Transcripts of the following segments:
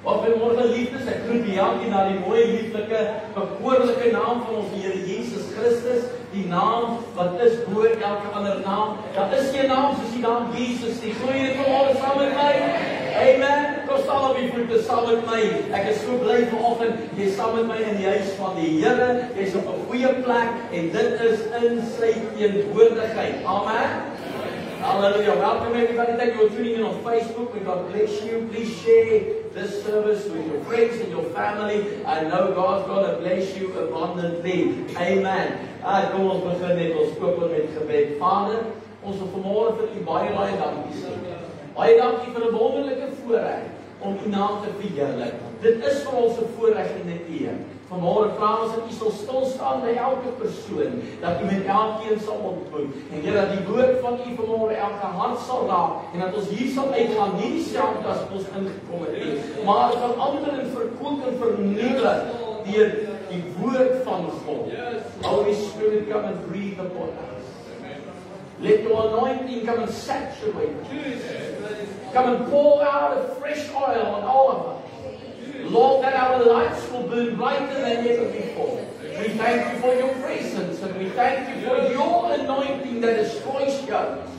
Wat vanmorgen liefdes, ek groet die Jankie na die mooie, lieflike, bekoorlike naam van ons Here Jesus Christus, die naam wat is bo elke ander naam. Daar is geen naam soos die naam Jesus nie. Glo jy vanmorgen saam met my? Amen. Kom staan op die voete saam met my. Ek is so bly vanoggend, jy is saam met my in die huis van die Here. Jy is op 'n goeie plek en dit is in sy teenwoordigheid. Amen. Hallelujah. Welcome everybody that you're tuning in on Facebook. May God bless you. Please share this service with your friends and your family. I know God's going to bless you abundantly. Amen. Kom ons begin net ons koop met gebed. Vader, ons wil vanmôre vir u baie dankie sê. Baie dankie vir 'n wonderlike voorreg om u naam te verheerlik. Dit is vir ons 'n voorreg en 'n eer. Vanmôre vra ons dat u sal stil staan by elke persoon, dat u met elkeen sal ontmoet. En Here, dat die woord van u vanmôre elke hart sal raak en dat ons hier sal uitgaan, nie dieselfde as ons ingekom het nie, maar verander en verkoop en vernuwe deur die woord van God. Holy Spirit, come and breathe upon us. Let your anointing come and saturate us. Come and pour out a fresh oil on all of us. Lord, that our lights will burn brighter than ever before. We thank you for your presence and we thank you for your anointing that destroys yokes.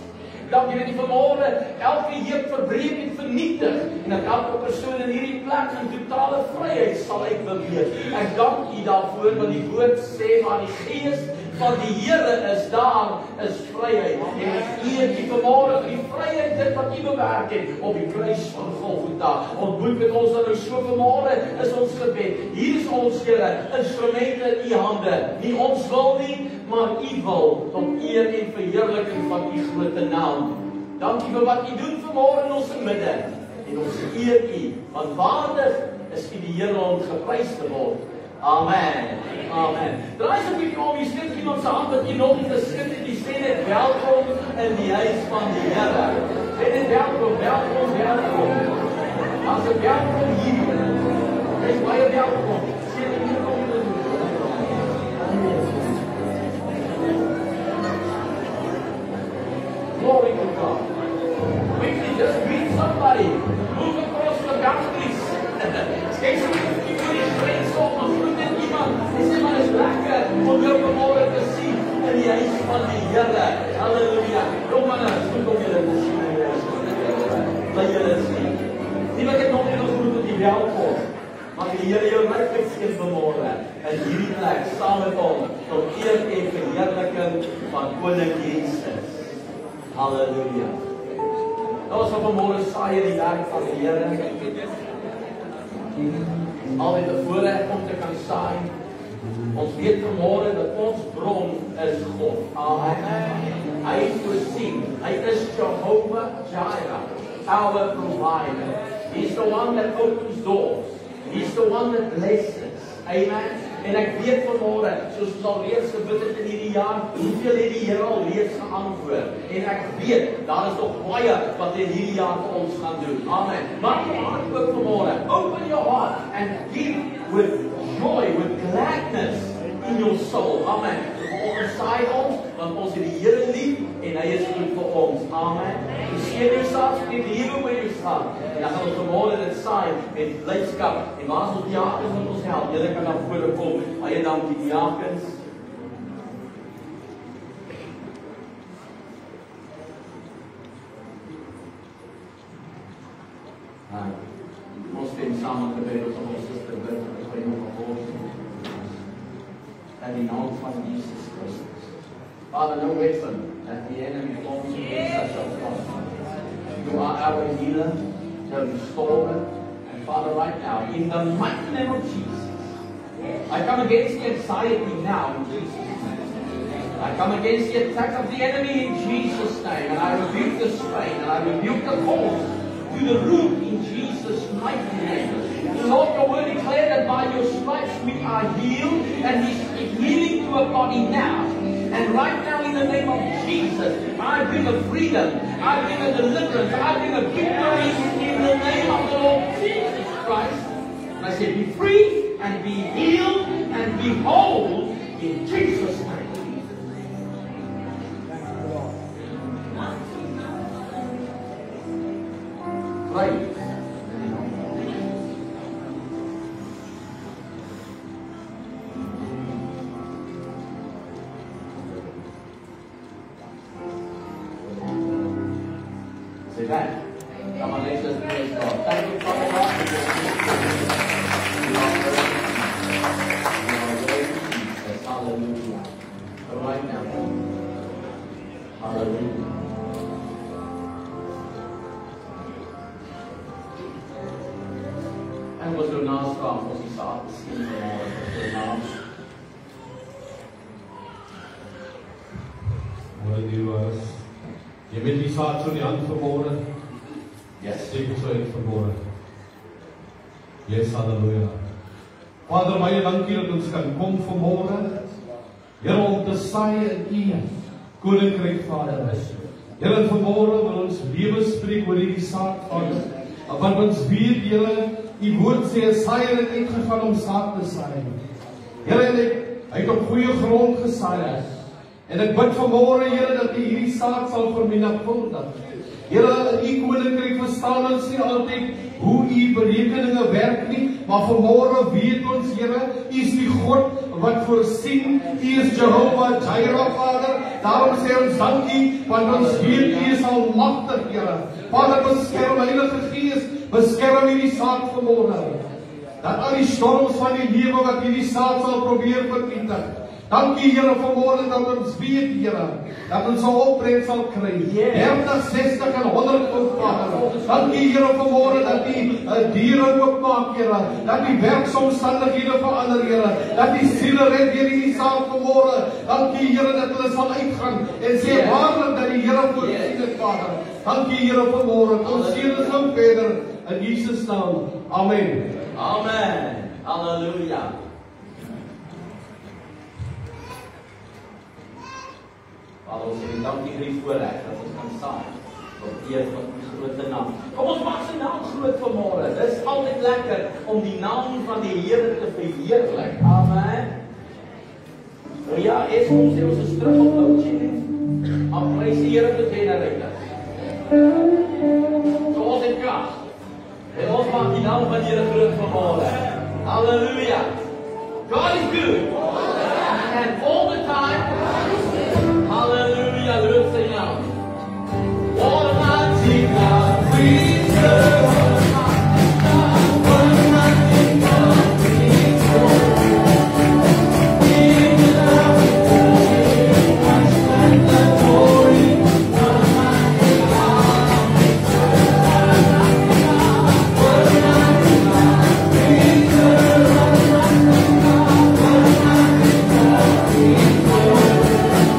Dankie dat u vanmôre elke juk verbreek en vernietig en dat elke persoon in hierdie plek in totale vryheid sal uitbeweeg. Ek dank u daarvoor want die woord sê waar die Gees van die Here is, daar is vryheid. En ek eer u vanmôre vir die vryheid dit wat u bewerk het op die kruis van Golgotha. Ontmoet met ons dan so vanmôre is ons gebed. Hier is ons Here, instrumente in u hande. Nie ons wil nie, maar u wil, tot eer en verheerliking van u grote naam. Dankie vir wat u doen vanmôre in ons midde. En ons eer u, want waardig is u die Here om geprys te word. Amen. Amen. Draai so 'n bietjie om, jy skud iemand se hand wat jy nog nie geskit het, jy sê net welkom in die huis van die Here. Sê net welkom, welkom, welkom. As jy welkom hier, is baie welkom. Sê net hier kom jy. Glory to God. Quickly, just meet somebody. Move across the boundaries. Skijk so die voor die grens op, maar groet net iemand. En sê maar, is lekker om jou vanmôre te sien in die huis van die Here. Halleluja. Kom maar nou, goed om julle te sien. Laat julle sien. Nie wat ek nog nie gegroet het, die welkom. Mag die Here jou ryklik seën vanmôre in hierdie plek saam met hom tot eer en verheerliking van Koning Jesus. Halleluja. Ons gaan vanmôre saai in die werk van die Here. Al het 'n voorreg om te kan saai. Ons weet vanmôre dat ons bron is God. Amen. Hy voorsien. Hy is Jehovah Jireh, our provider. He's the one that opens doors. He's the one that blesses. Amen. En ek weet vanmôre, soos ons al reeds gebid het in hierdie jaar, hoeveel het die Here al reeds geantwoord. En ek weet, daar is nog baie wat in hierdie jaar vir ons gaan doen. Amen. Maak jou hart oop vanmôre. Open your heart and give with joy, with gladness in your soul. Amen. Ons saai ons, want ons het die Here lief en hy is goed vir ons. Amen. Seën jouself, die lewe waar jy staan. En dan gaan ons vanmôre dit saai met blydskap. En waar ons die diakens wat ons help, julle kan dan voor kom. Baie dankie diakens. Ons stem saam met gebed om ons suster bid en ons bring op ons. In die naam van Jesus Christus. Father, no weapon that the enemy forms against us shall prosper. You are our healer, the restorer, and Father, right now, in the mighty name of Jesus, I come against the anxiety now in Jesus' name. I come against the attack of the enemy in Jesus' name, and I rebuke the strain, and I rebuke the cause to the root in Jesus' mighty name. Lord, your word declared that by your stripes we are healed, and He's healing to a body now. And right now, in the name of Jesus, I bring a freedom, I bring a deliverance, I bring a victory in the name of the Lord Jesus Christ. And I say, be free and be healed and be whole in Jesus' name. Praise. Jesus. Praise God. Thank you, Father God. Hallelujah. Right now. Hallelujah. En wat er naast kwam, was die zaad misschien vanmorgen. Mooi die was. Jy met die saad so in die hand vermoorde. Yes. Zeker so uit vermoorde. Yes, halleluja. Vader, baie dankie dat ons kan kom vanmorgen. Here, om te saai in U koninkryk, Vader. Here, vanmorgen wil ons lewe spreek oor hierdie saad, Vader. Want ons weet, Here, U woord sê, 'n saaier het uitgegaan om saad te saai. Here, hy het op goeie grond gesaai. En ek bid vanmorgen, Here, dat U hierdie saad sal vermenigvuldig. Here, in U koninkryk verstaan ons nie altyd hoe U berekeninge werk nie, maar vanmorgen weet ons, Here, U is die God wat voorsien. U is Jehovah Jireh, Vader. Daarom sê ons dankie, want ons weet U is almagtig, Here. Vader, beskerm, Heilige Gees, beskerm hierdie saad vanmorgen. Dat al die storms van die lewe wat hierdie saad sal probeer vernietig. Dankie, Here, vanmorgen dat ons weet, Here, dat ons 'n opbrengs sal kry. 30, 60 en 100 Vader. Dankie, Here, vanmorgen dat U diere oopmaak, Here, dat die werksomstandighede verander, Here, dat die siele red deur hierdie saad vanmorgen. Dankie, Here, dat hulle sal uitgaan en sê waarlik dat die Here voorsien het, Vader. Dankie, Here, vanmorgen. Ons seën gaan verder in Jesus naam. Amen. Amen. Halleluja. Vader, ons sê dankie vir die voorreg dat ons kan saai tot eer van U grote naam. Kom ons maak sy naam groot vanmôre. Dis altyd lekker om die naam van die Here te verheerlik. Amen. Ja, ons sê ons is terug op oudjie. Maar prys die Here vir generator. So ons het krag. En ons maak die naam van die Here groot vanmôre. Hallelujah. God is good. And all the time. Hallelujah, Lord, sing out. Almighty God, we serve. Almighty God, we serve. Give it up, and the glory. Almighty God, we serve. Almighty God, we serve. Almighty God, we serve.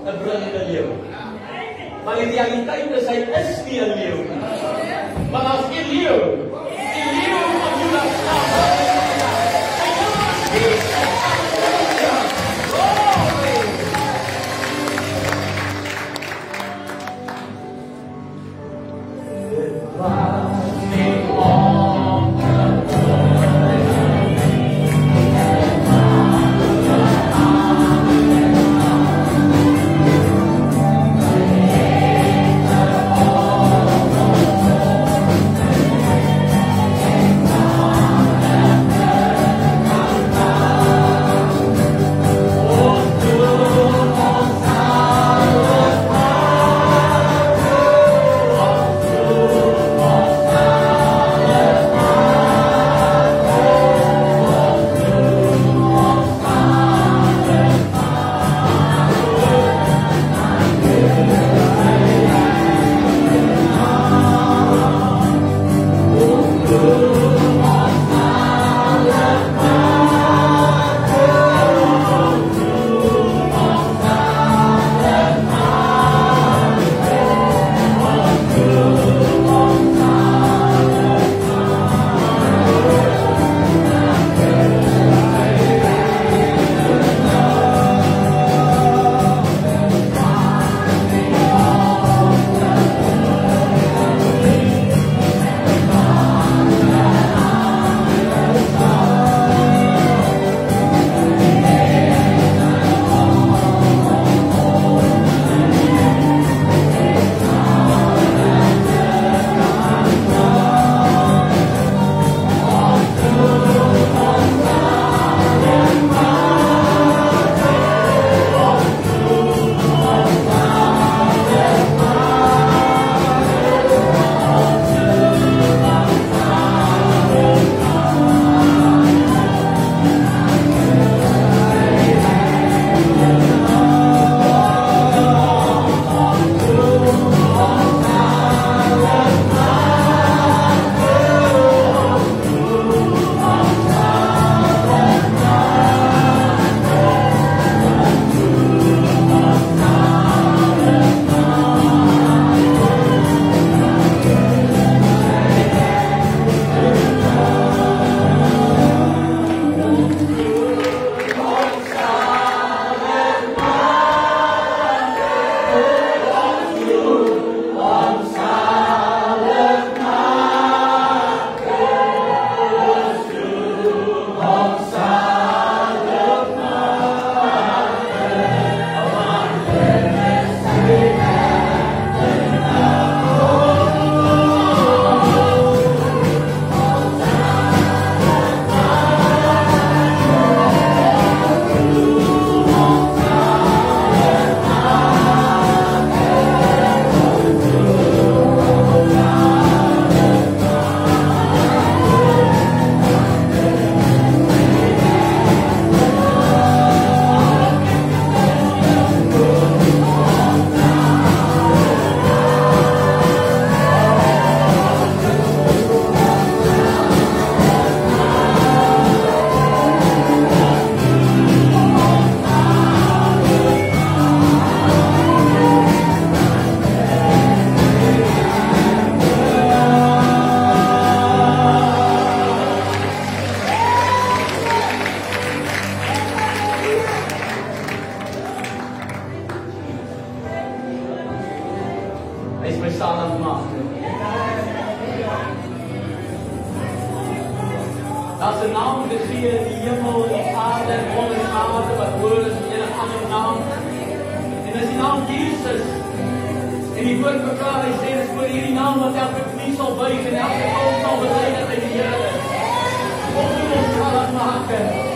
'n brullende leeu. Maar die realiteit is hy is nie 'n leeu nie. Maar as 'n leeu van Juda staan, hy kom as Jesus. Dat is de naam gegee in die hemel en die aarde en onder die aarde wat hoor is in een andere naam. En dat is die naam Jesus. En die woord verklaar, hy sê, dit is voor hierdie naam wat elke knie sal buig en elke oog sal bely dat hy die Here is. Ons moet ons zalig maken.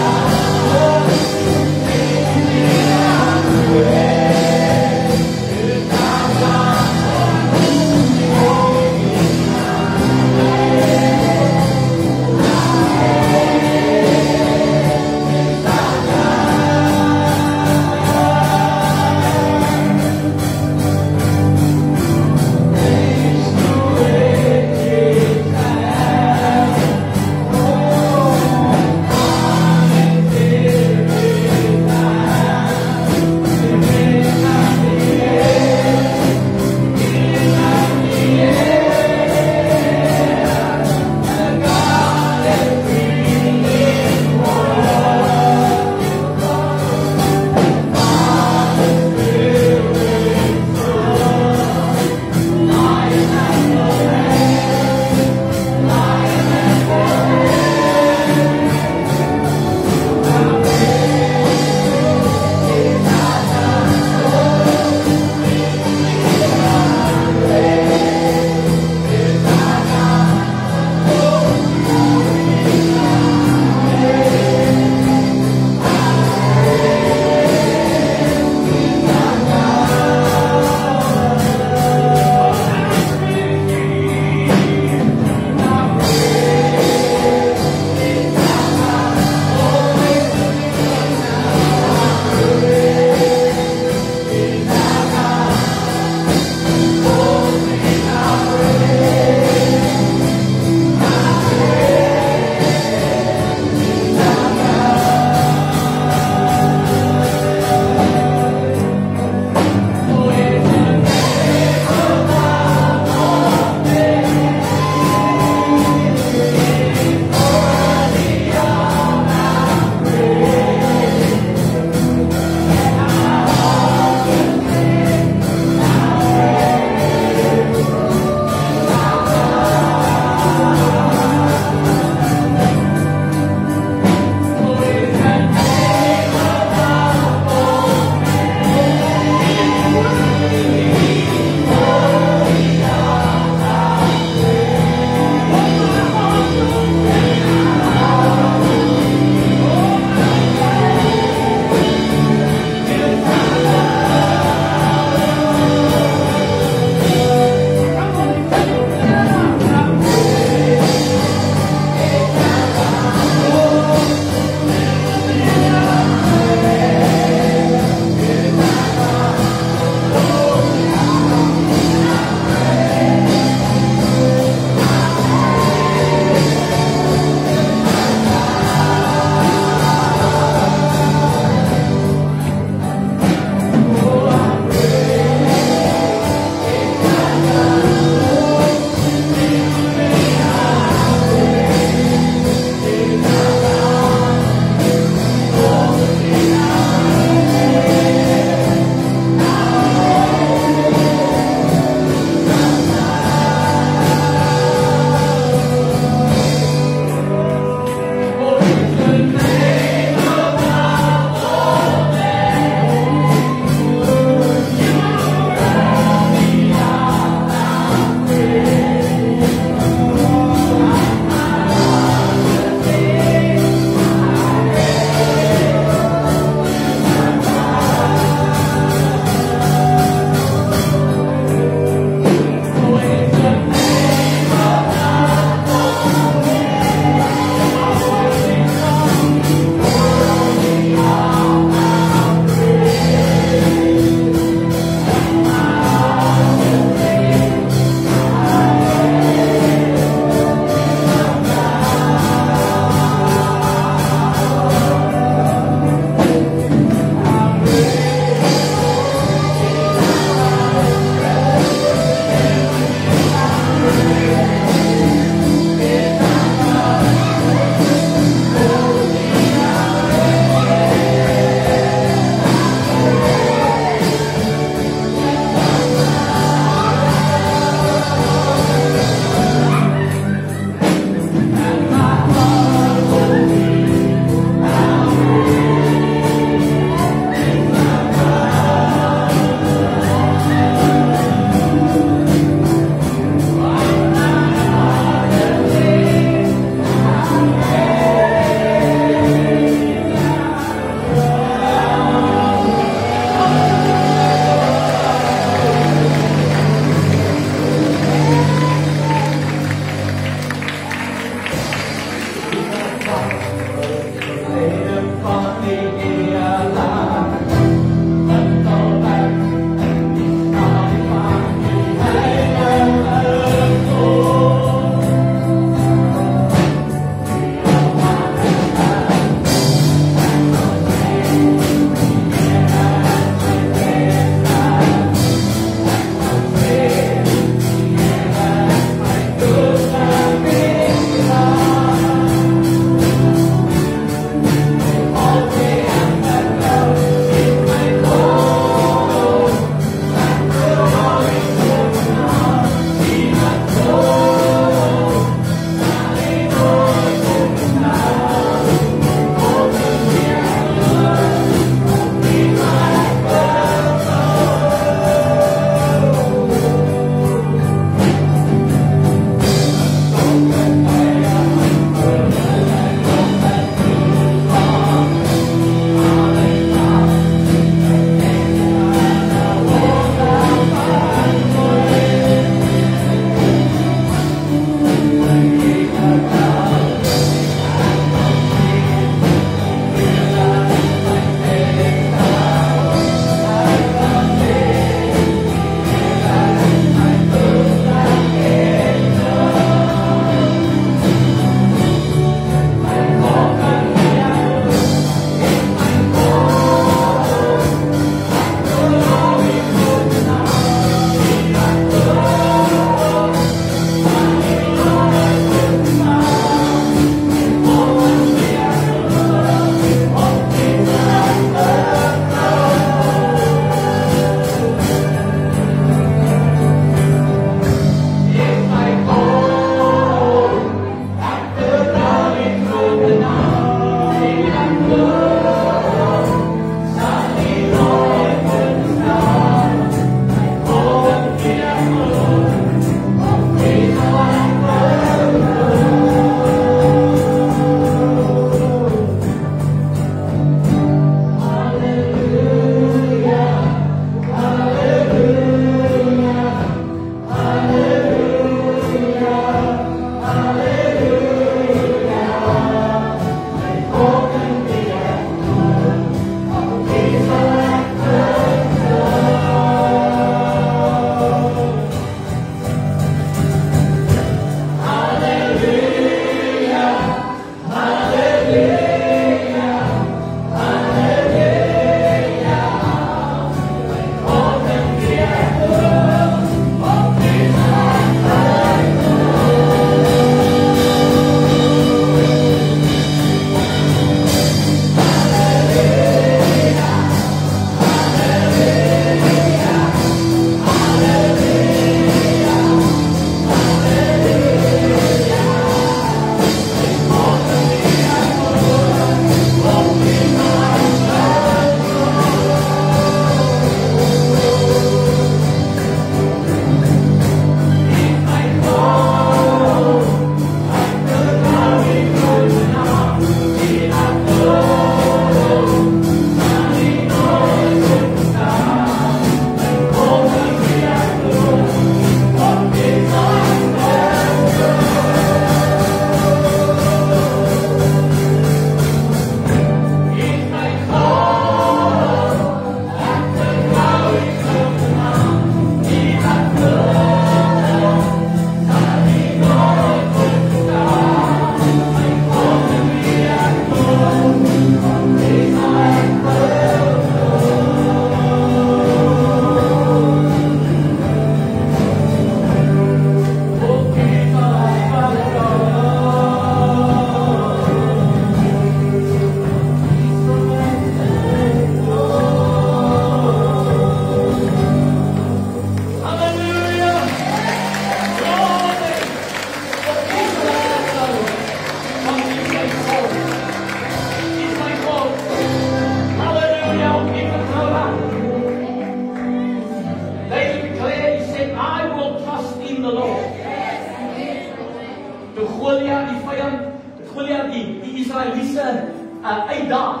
uitdaag,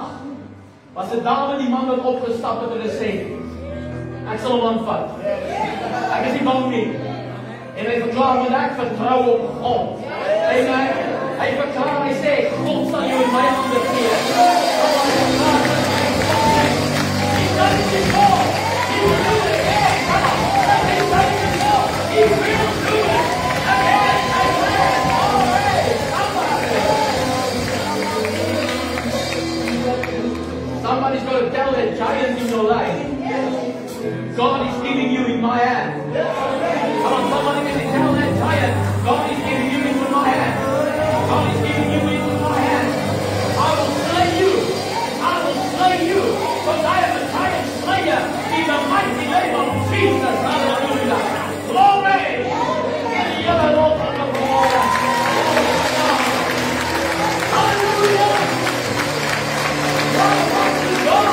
was dit Dawid die man wat opgestap het en gesê, ek sal hom aanvat. Ek is nie bang nie. En hy verklaar, want ek vertrou op God. En hy verklaar, hy sê, God sal jou in my hande gee. He's done it before. He will do it again. Come on. He's done it before. He will do it again. All right. Somebody's got to tell that giant in your life, God is giving you in my hand. Come on, somebody can tell that giant, God is giving you into my hand. God is giving you into my hand. I will slay you. I will slay you. Because I am a giant slayer in the mighty name of Jesus. Hallelujah. Glory. Hallelujah. God is God.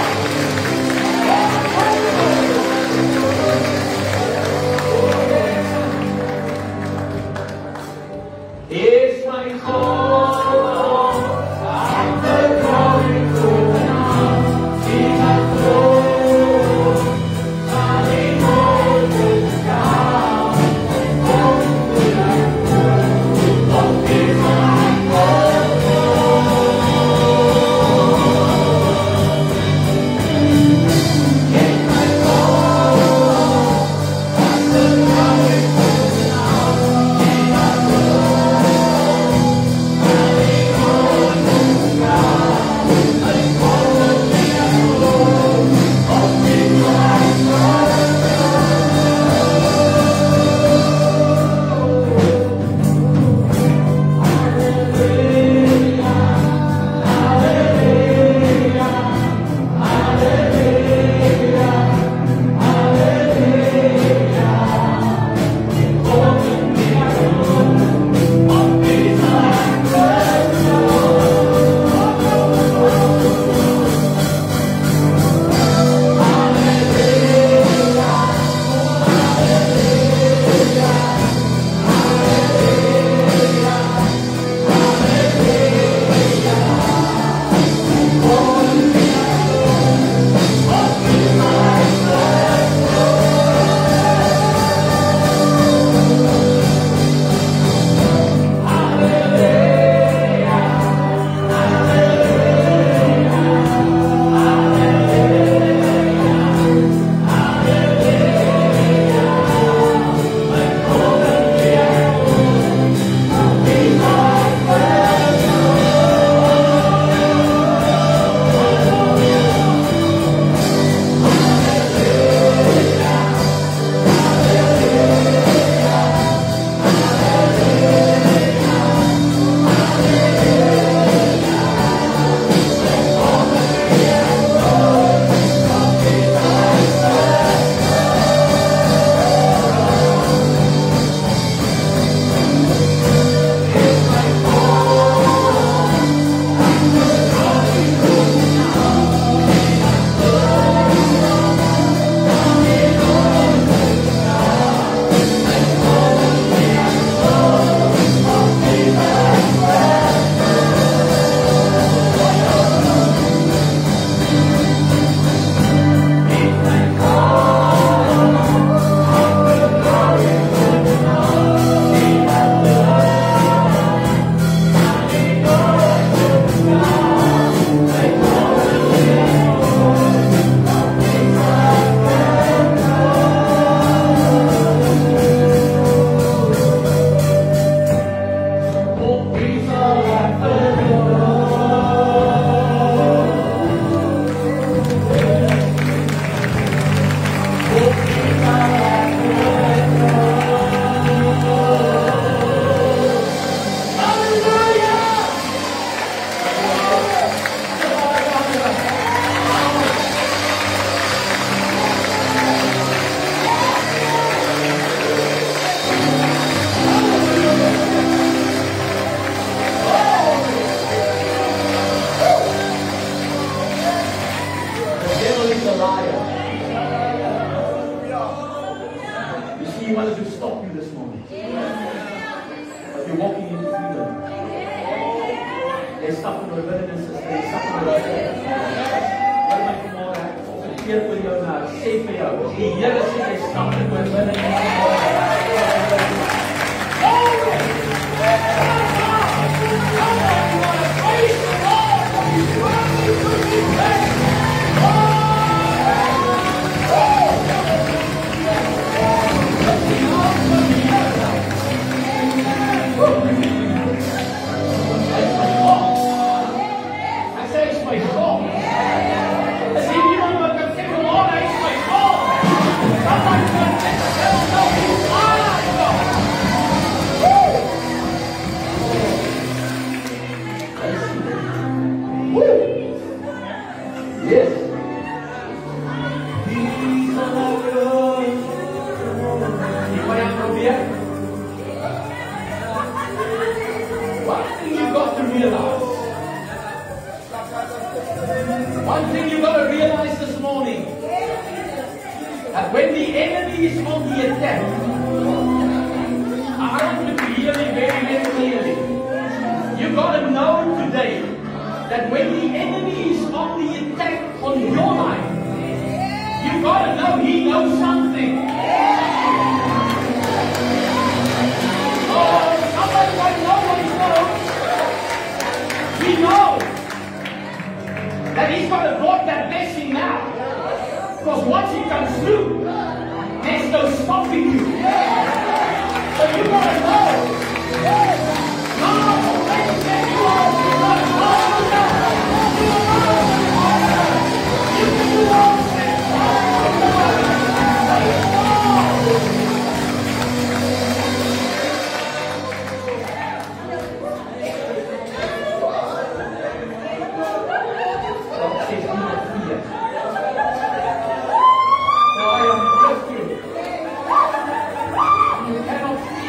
It's my God, I'm the glory to now, King of glory, shining over the sky, going to the world, of His my God. It's my God, I'm the glory to now, King of glory. He wanted to stop you this morning. But you're walking into freedom. They suffered with bitterness, they suffered with profeteer oor jou nou. Ek sê vir jou, die Here sê hy stap in my binne en one thing you got to realize this morning, that when the enemy is on the attack, I want you to hear me very, very clearly. You got to know today that when the enemy is on the attack on your life, you got to know he knows something. Oh, somebody might know what he knows. He knows that he's got to block that blessing now. Because once he comes through, there's no stopping you. So you got to know. No, wait a minute, you are. You got to know. You can do all things.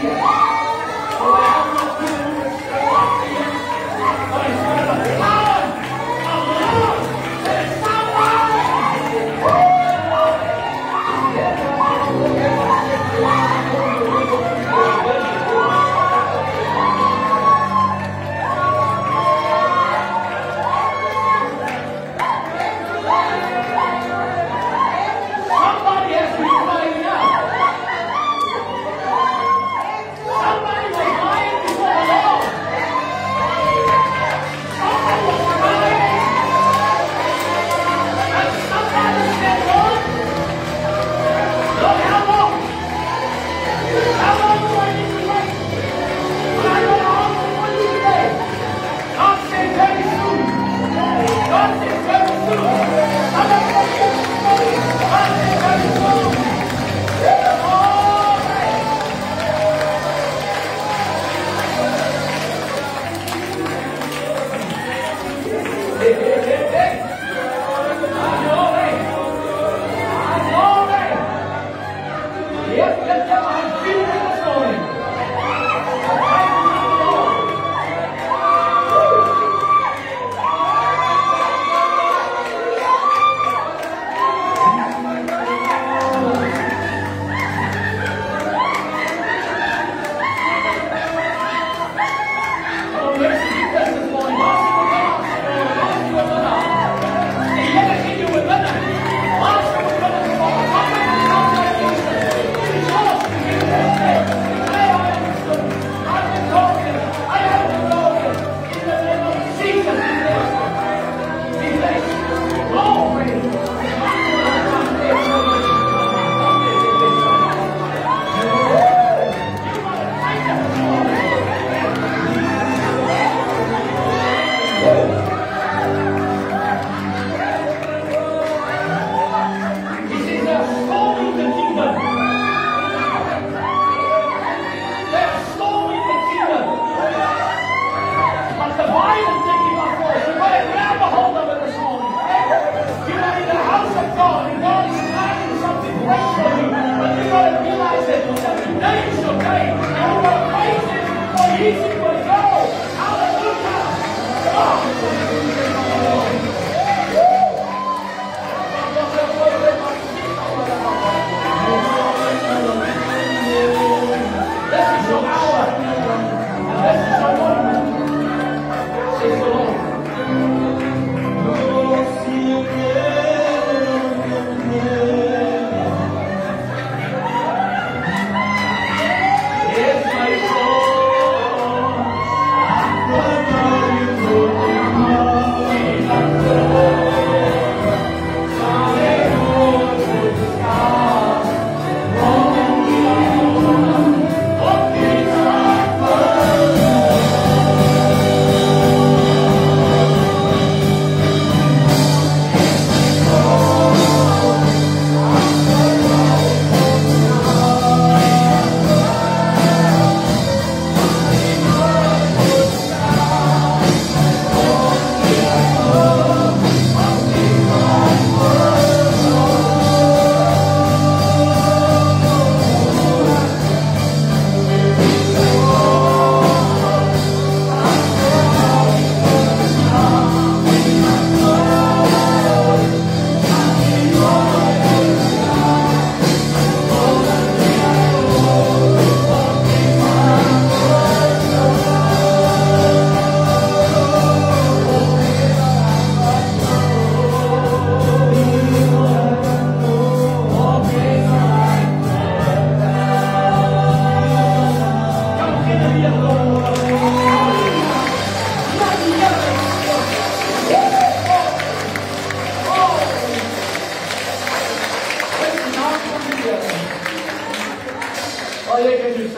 Yeah.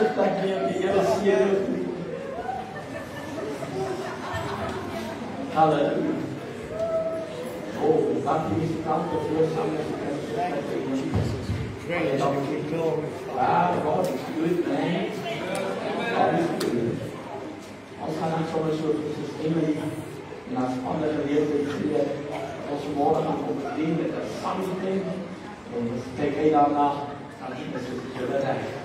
opsig dat neem die Here seën. Halleluja. Oh, dankie die kant op voor samen met God is good, man. God is good. Ons gaan niet zomaar zo systemen en als andere wereld geleerd. Ons morgen gaan opgediend met een samenleving. En kijk hij daarna, dan is het zo bereid.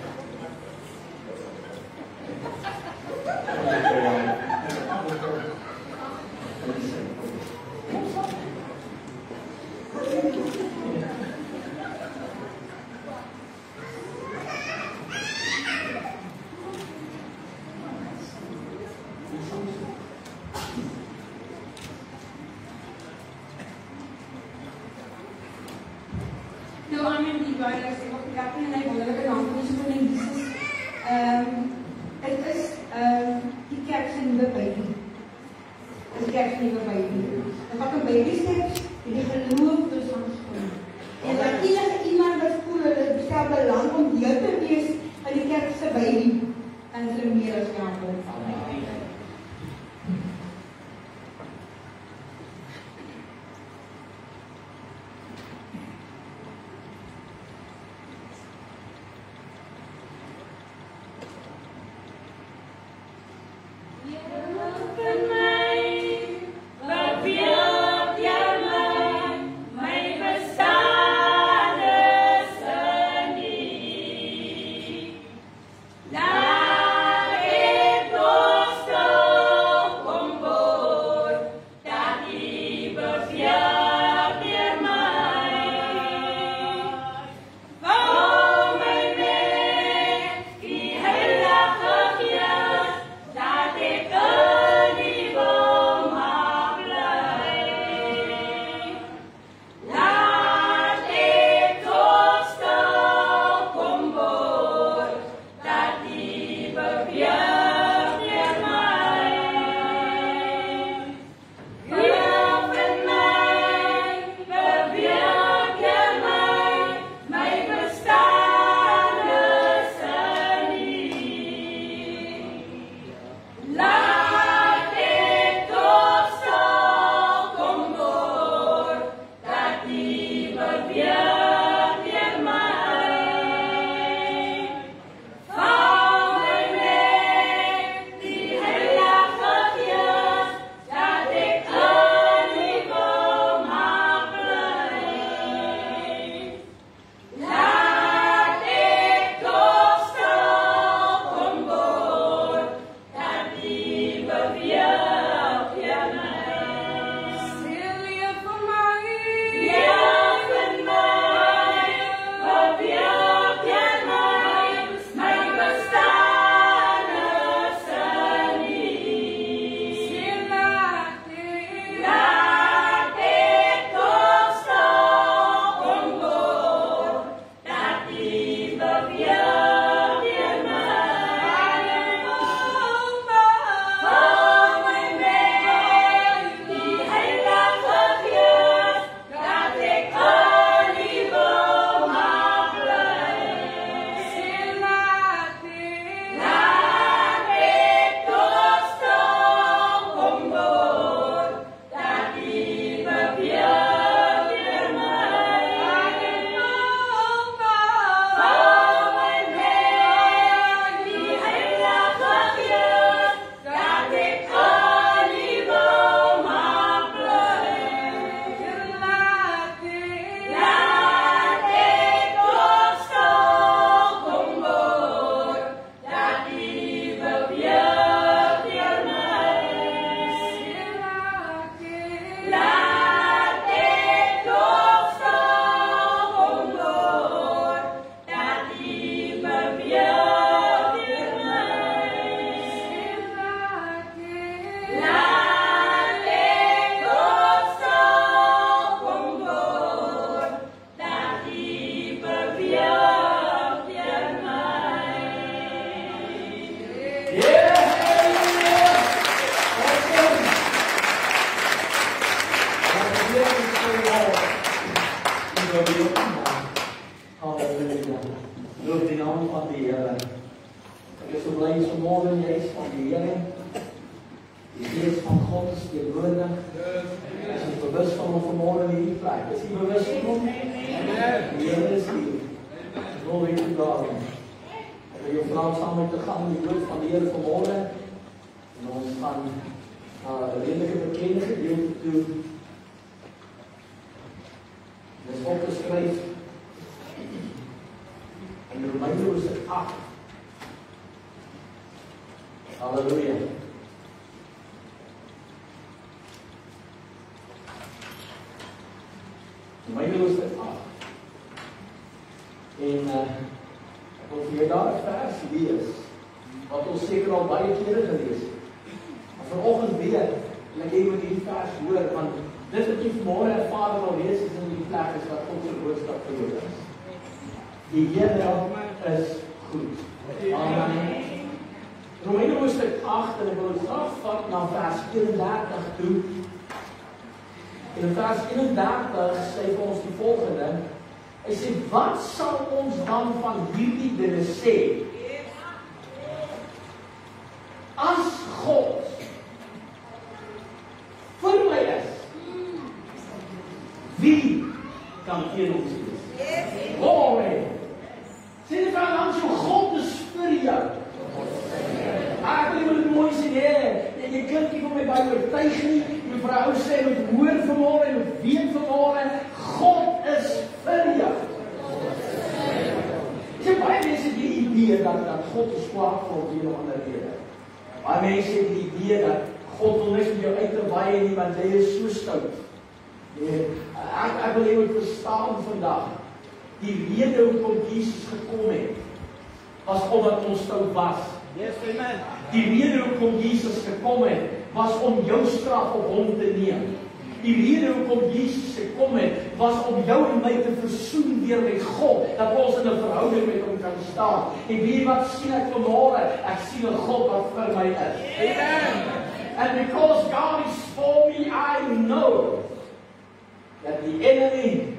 jy vanmorgen jy is van die Here. Die Gees van God is teenwoordig. Is jy bewus van hom vanmorgen in die plek? Is jy bewus van hom? Die Here is hier. Glory to God. Ek wil jou vrouw saam met te gaan in die woord van die Here vanmorgen. En ons gaan een redelike bekende gedeelte toe. Dit is opgeskryf in Romeine hoofstuk 8. Halleluja. Romeine hoofstuk 8. En ek wil vir jou daar 'n vers lees, wat ons seker al baie kere gelees het. Maar vanoggend weer, en ek moet hierdie vers hoor, want dit wat jy vanmôre ervaar al lees is in die plek is wat God se boodskap vir jou is. Die Here is goed. Amen. Romeine hoofstuk 8 en ek wil graag vat na vers 31 toe. En in vers 31 sê vir ons die volgende. Hy sê, wat sal ons dan van hierdie dinge sê? As God vir my is, wie kan teen ons wees? Glory! Sê die vraag aan jou, God is vir jou. Ek wil dit mooi sê, jy klink nie vir my baie oortuig nie, my vrou sê, jy moet hoor vanmorgen, jy moet weet vanmorgen, God is vir jou. Sê, baie mense die idee dat God is kwaad vir op die ander rede. Baie mense het die idee dat God wil niks met jou uitterwaai nie, want jy is so stout. Ek wil jy moet verstaan vandag, die rede hoekom Jesus gekom het, was omdat ons stout was. Yes, amen. Die rede hoekom Jesus gekom het, was om jou straf op hom te neem. Die rede hoekom Jesus gekom het, was om jou en my te versoen weer met God, dat ons in 'n verhouding met hom kan staan. En weet wat sien ek vanmôre? Ek sien 'n God wat vir my is. Amen. And because God is for me, I know that the enemy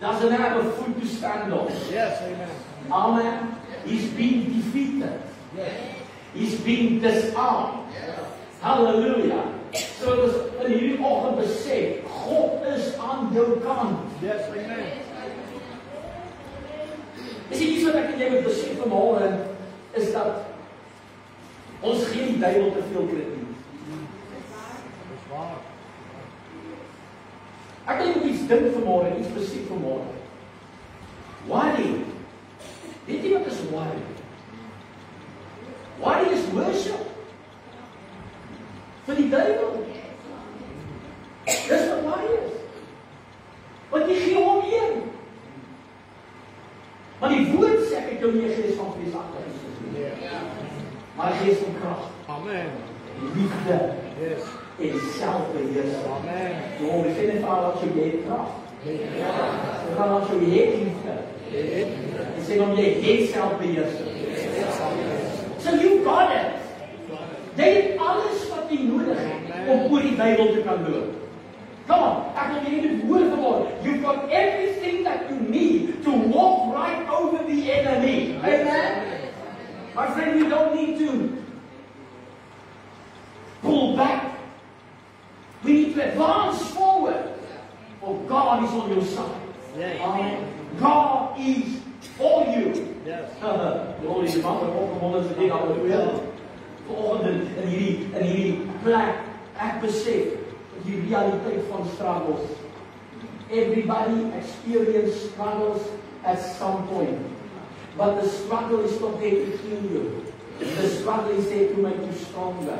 doesn't have a foot to stand on. Yes, amen. Amen. He's been defeated. He's been disarmed. Hallelujah. So dis in hierdie oggend besef, God is aan jou kant. Yes, amen. Is iets wat ek en jy moet besef vanmôre, is dat ons gee die duiwel te veel krediet. Dis waar. Ek wil iets dink vanmôre, iets besef vanmôre. Worry. Weet jy wat is worry? Worry is worship. Vir die duiwel. Dis wat worry is. Want jy gee hom een. Maar die woord sê ek het jou nie 'n gees van vreesagtigheid gegee. Maar 'n gees van krag. Amen. Liefde. Yes. En selfbeheersing. Amen. Jy moet sien en dat jy het krag. Jy kan als jy het liefde. En sê dan jy het selfbeheersing. So you got it. Jy het alles wat jy nodig het om oor die duiwel te kan loop. Come on, ek wil jy dit hoor vanmôre. You've got everything that you need to walk right over the enemy. Amen. My friend, you don't need to pull back. We need to advance forward. For God is on your side. Yes. Amen. God is for you. Yes. Glory to God. Opgewonde se ding alweer. Vanoggend in hierdie plek, ek besef die realiteit van struggles. Everybody experience struggles at some point. But the struggle is not there to kill you. The struggle is there to make you stronger.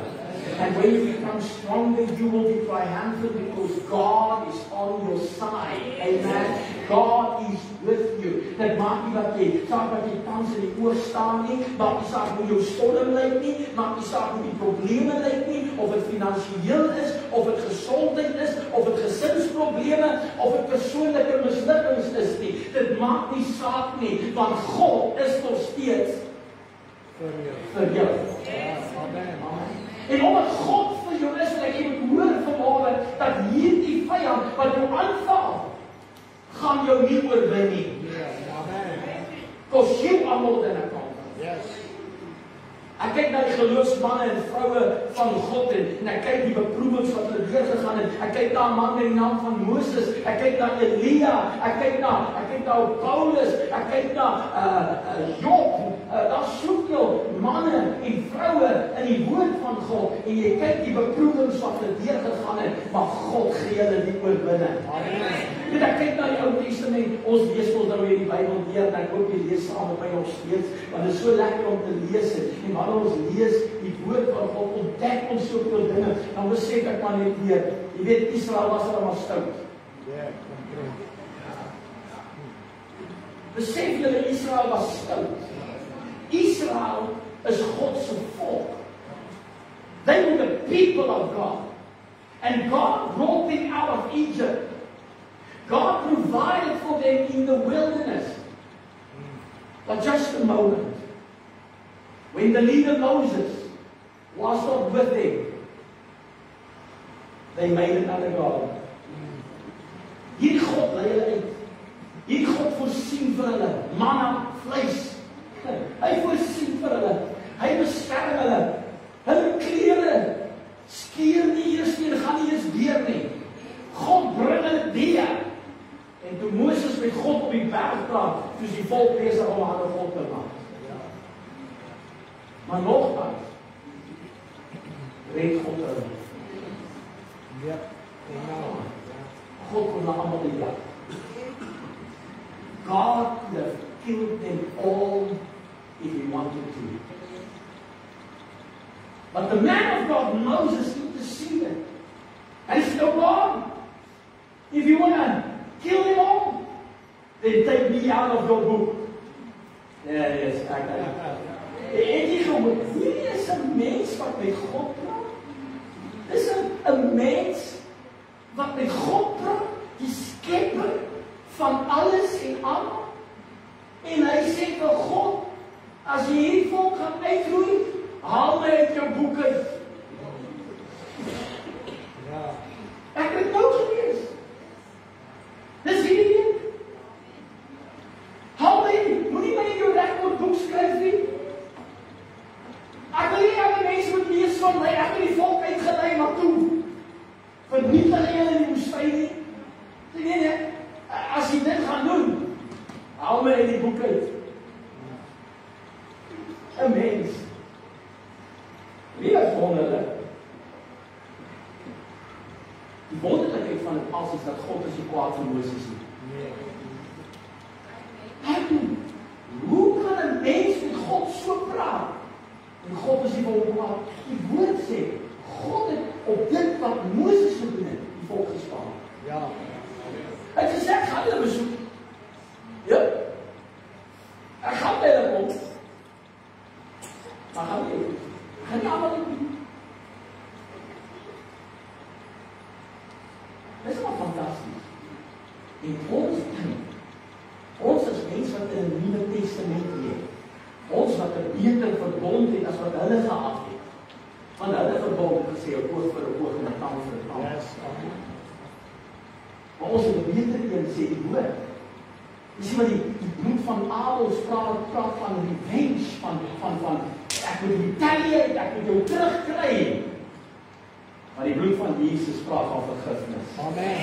And when you become stronger, you will be triumphant because God is on your side. Amen. God is with you. Dit maak nie wat jy saak wat jy tans in die oor staan nie, maak nie saak hoe jou storm lyk nie, maak nie saak hoe die probleme lyk nie, of dit finansiëel is, of dit gesondheid is, of dit gesinsprobleme, of dit persoonlike mislukkings is nie. Dit maak nie saak nie, want God is nog steeds vir jou. Amen. En omdat God vir jou is, en ek moet hoor vanmôre, dat hierdie vyand wat jou aanval, gaan jou nie oorwin nie. Because you are more than a conqueror. Yes. Ek kyk na die geloofsmanne en vroue van God en ek kyk die beproewings wat hulle deurgegaan het. Ek kyk na 'n man met die naam van Moses, ek kyk na Elia, ek kyk na Paulus, ek kyk na Job. Daar's soveel manne en vroue in die woord van God en jy kyk die beproewings wat hulle deurgegaan het, maar God gee hulle die oorwinning. Amen. Dit ek kyk na die Ou Testament, ons lees ons nou weer die Bybel deur en ek hoop jy lees saam met my nog steeds, want dit is so lekker om te lees en wanneer ons lees die woord van God, ontdek ons soveel dinge, dan besef ek maar net weer, jy weet Israel was hulle maar stout. Besef julle Israel was stout. Israel is God se volk. They were the people of God. And God brought them out of Egypt. God provided for them in the wilderness. But just a moment, when the leader Moses was not with them, they made another God. Hierdie God lei hulle uit. Hierdie God voorsien vir hulle manna, vleis. Hy voorsien vir hulle. Hy beskerm hulle. Hulle klere skeer nie eers nie, gaan nie eers deur nie. God bring hulle deur. En toe Moses met God op die berg praat, toe die volk besig om 'n ander God te maak. Maar nogtans red God hulle. Ja, God kon almal die ja. God could have killed them all if he wanted to. But the man of God, Moses, interceded. And he said, "Oh God, if you want to kill them all, then take me out of your book." Yes, en jy gewoon, hierdie is 'n mens wat met God praat. Dis 'n mens wat met God praat, die skepper van alles en almal. En hy sê vir God, as jy hierdie volk gaan uitroei, haal my uit jou boek uit. Ek het nou gelees. Dis hierdie. Haal my, moenie my in jou rekordboek skryf nie. Ek wil nie aan die mense moet lees van my, ek het die volk uitgelei, maar toe vernietig hulle in die woestyn nie. Nee, as jy dit gaan doen, haal my in die boek uit. 'n Mens. Wie is wonderlik? Die wonderlikheid van dit alles is dat God is nie kwaad vir Moses nie. Hoe kan 'n mens met God so praat? En God is nie vir hom kwaad. Die woord sê, God het op dit wat Moses gedoen het, die volk gespaar. Ja. Hy het gesê, ek gaan hulle besoek. Ja. Ek gaan by hulle kom. Maar gaan nie. Gaan nie allemaal doen. Dit is maar fantastisch. En ons as mens wat in 'n Nuwe Testament leef, ons wat 'n beter verbond het as wat hulle gehad het. Want hulle verbond het gesê, oog vir 'n oog en 'n tand vir 'n tand. Yes, amen. Maar ons het 'n beter een, sê die woord. Jy sien maar die bloed van Abel praat van revenge, van ek moet retaliate, ek moet jou terugkry. Maar die bloed van Jesus praat van vergifnis. Amen.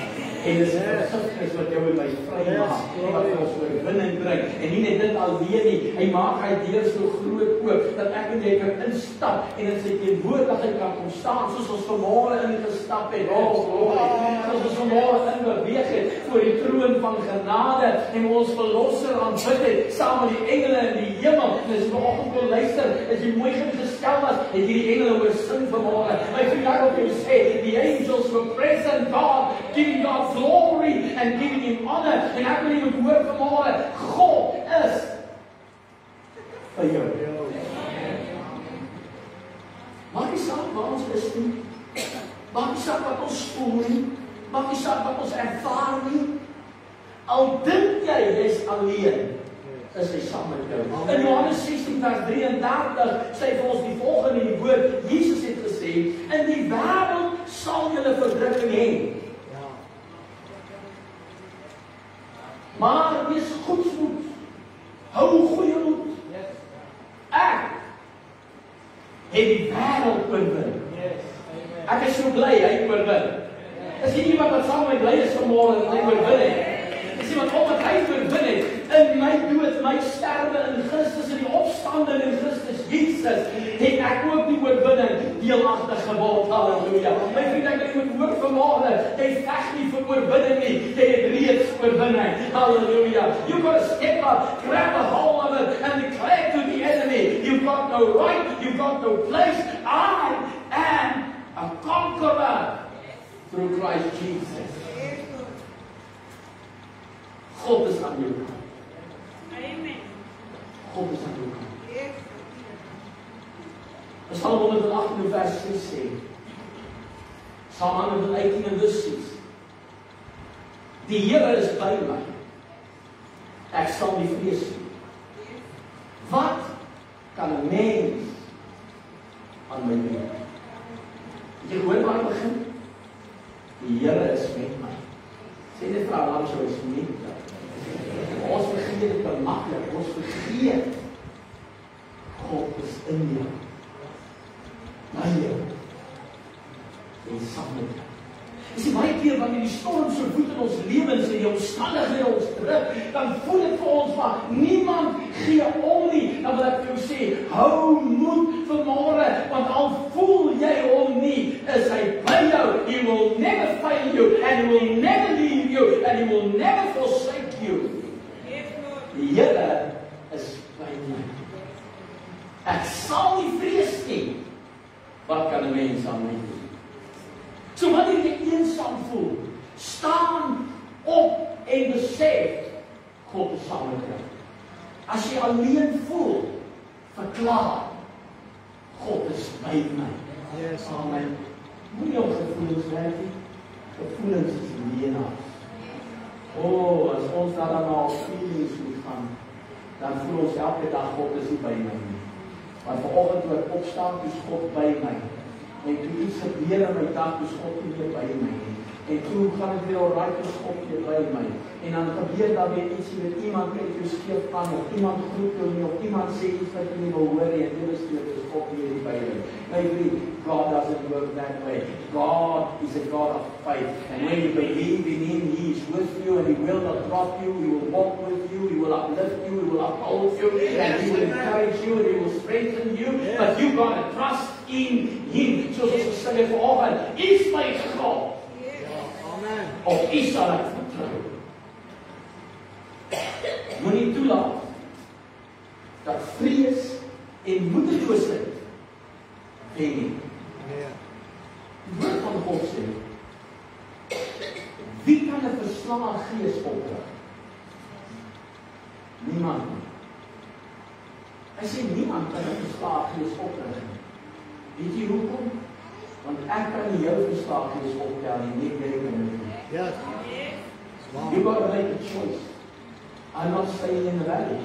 En dis vergifnis wat jou en my vry maak, wat ons oorwinning bring. En nie net dit alleen nie, hy maak hy deur so groot oop, dat ek en jy kan instap, en in sy teenwoordigheid kan kom staan, soos ons vanmôre ingestap het, soos ons vanmôre inbeweeg het, voor die troon van genade, en ons verlosser aanbid het, saam met die engele in die hemel, en as jy vanoggend kon luister, as jy mooi gestel was, het jy die engele oor sing vanmôre. My vriend, op jou the angels were present God, giving God glory and giving him honor. En ek wil even hoor vanmôre, God is vir jou. Maak nie saak waar ons is nie. Maak nie saak wat ons voel nie. Maak nie saak wat ons ervaar nie. Al dink jy is alleen, is hy saam met jou. In Johannes 16 vers 33 sê vir ons die volgende in die woord. Jesus het gesê, in die wêreld sal julle verdrukking hê. Ja. Maar wees goedsmoed. Hou goeie moed. Yes. Ek het die wêreld oorwin. Yes. Amen. Ek is so bly hy het oorwin. Is nie iemand wat saam met my bly is vanmôre dat hy oorwin het. Is iemand omdat hy oorwin het in my dood, my sterwe in Christus en die opstanding in Christus Jesus, het ek ook die oorwinning deelagtig geword. Halleluja. My vriend, ek moet hoor vanmôre, jy veg nie vir oorwinning nie, jy het reeds oorwinning. Halleluja. You got to step up, grab a hold of it and declare to the enemy, you've got no right, you've got no place. I am a conqueror through Christ Jesus. God is aan jou kant. Amen. God is aan jou kant. Psalm 118 vers 6 sê, Psalm 118 en vers 6, die Here is by my, ek sal nie vrees nie. Wat kan 'n mens aan my doen? Jy hoor waar ek begin? Die Here is met my. Sê net vir Allah, so is nie. Ons vergeet dit te maklik, ons vergeet God is in jou. By jou. En saam met jou. Jy sien, baie keer wanneer die storm so woed in ons lewens en die omstandighede ons druk, dan voel dit vir ons maar niemand gee om nie. Dan wil ek vir jou sê, hou moed vanmôre, want al voel jy hom nie, is hy by jou. He will never fail you, and he will never leave you, and he will never forsake you. Die Here is by my. Ek sal nie vrees nie. Wat kan 'n mens aan my doen? So wanneer jy eensaam voel, staan op en besef, God is saam met jou. As jy alleen voel, verklaar, God is by my. Yes. Amen. Moenie jou gevoelens werk nie. Gevoelens is leenaars. As ons daar dan al feelings moet gaan, dan voel ons elke dag, God is nie by my nie. Maar vanoggend toe ek opstaan, is God by my. En toe iets gebeur in my dag, is God nie meer by my nie. En toe gaan ek weer alright, is God weer by my. En dan gebeur daar weer iets met iemand, kyk jou skeef aan, of iemand groet jou nie, of iemand sê iets wat jy nie wil hoor nie, en dit is God nie by jou. My vriend, God doesn't work that way. God is a God of faith. And when you believe in Him, He is with you, and He will not drop you, He will walk with you, He will uplift you, He will uphold you, and He will encourage you, and He will strengthen you. But you got to trust in Him. Soos ons gesê het vanoggend, is my God. Amen. Of U sal ek vertrou. Moenie toelaat dat vrees en moedeloosheid wen nie. Die woord van God sê, wie kan 'n verslae gees oprig? Niemand nie. Hy sê niemand kan 'n verslae gees oprig nie. Weet jy hoekom? Want ek kan nie jou verslae gees optel nie, net jy kan dit doen. Yes. You got to make a choice. I'm not staying in the valley.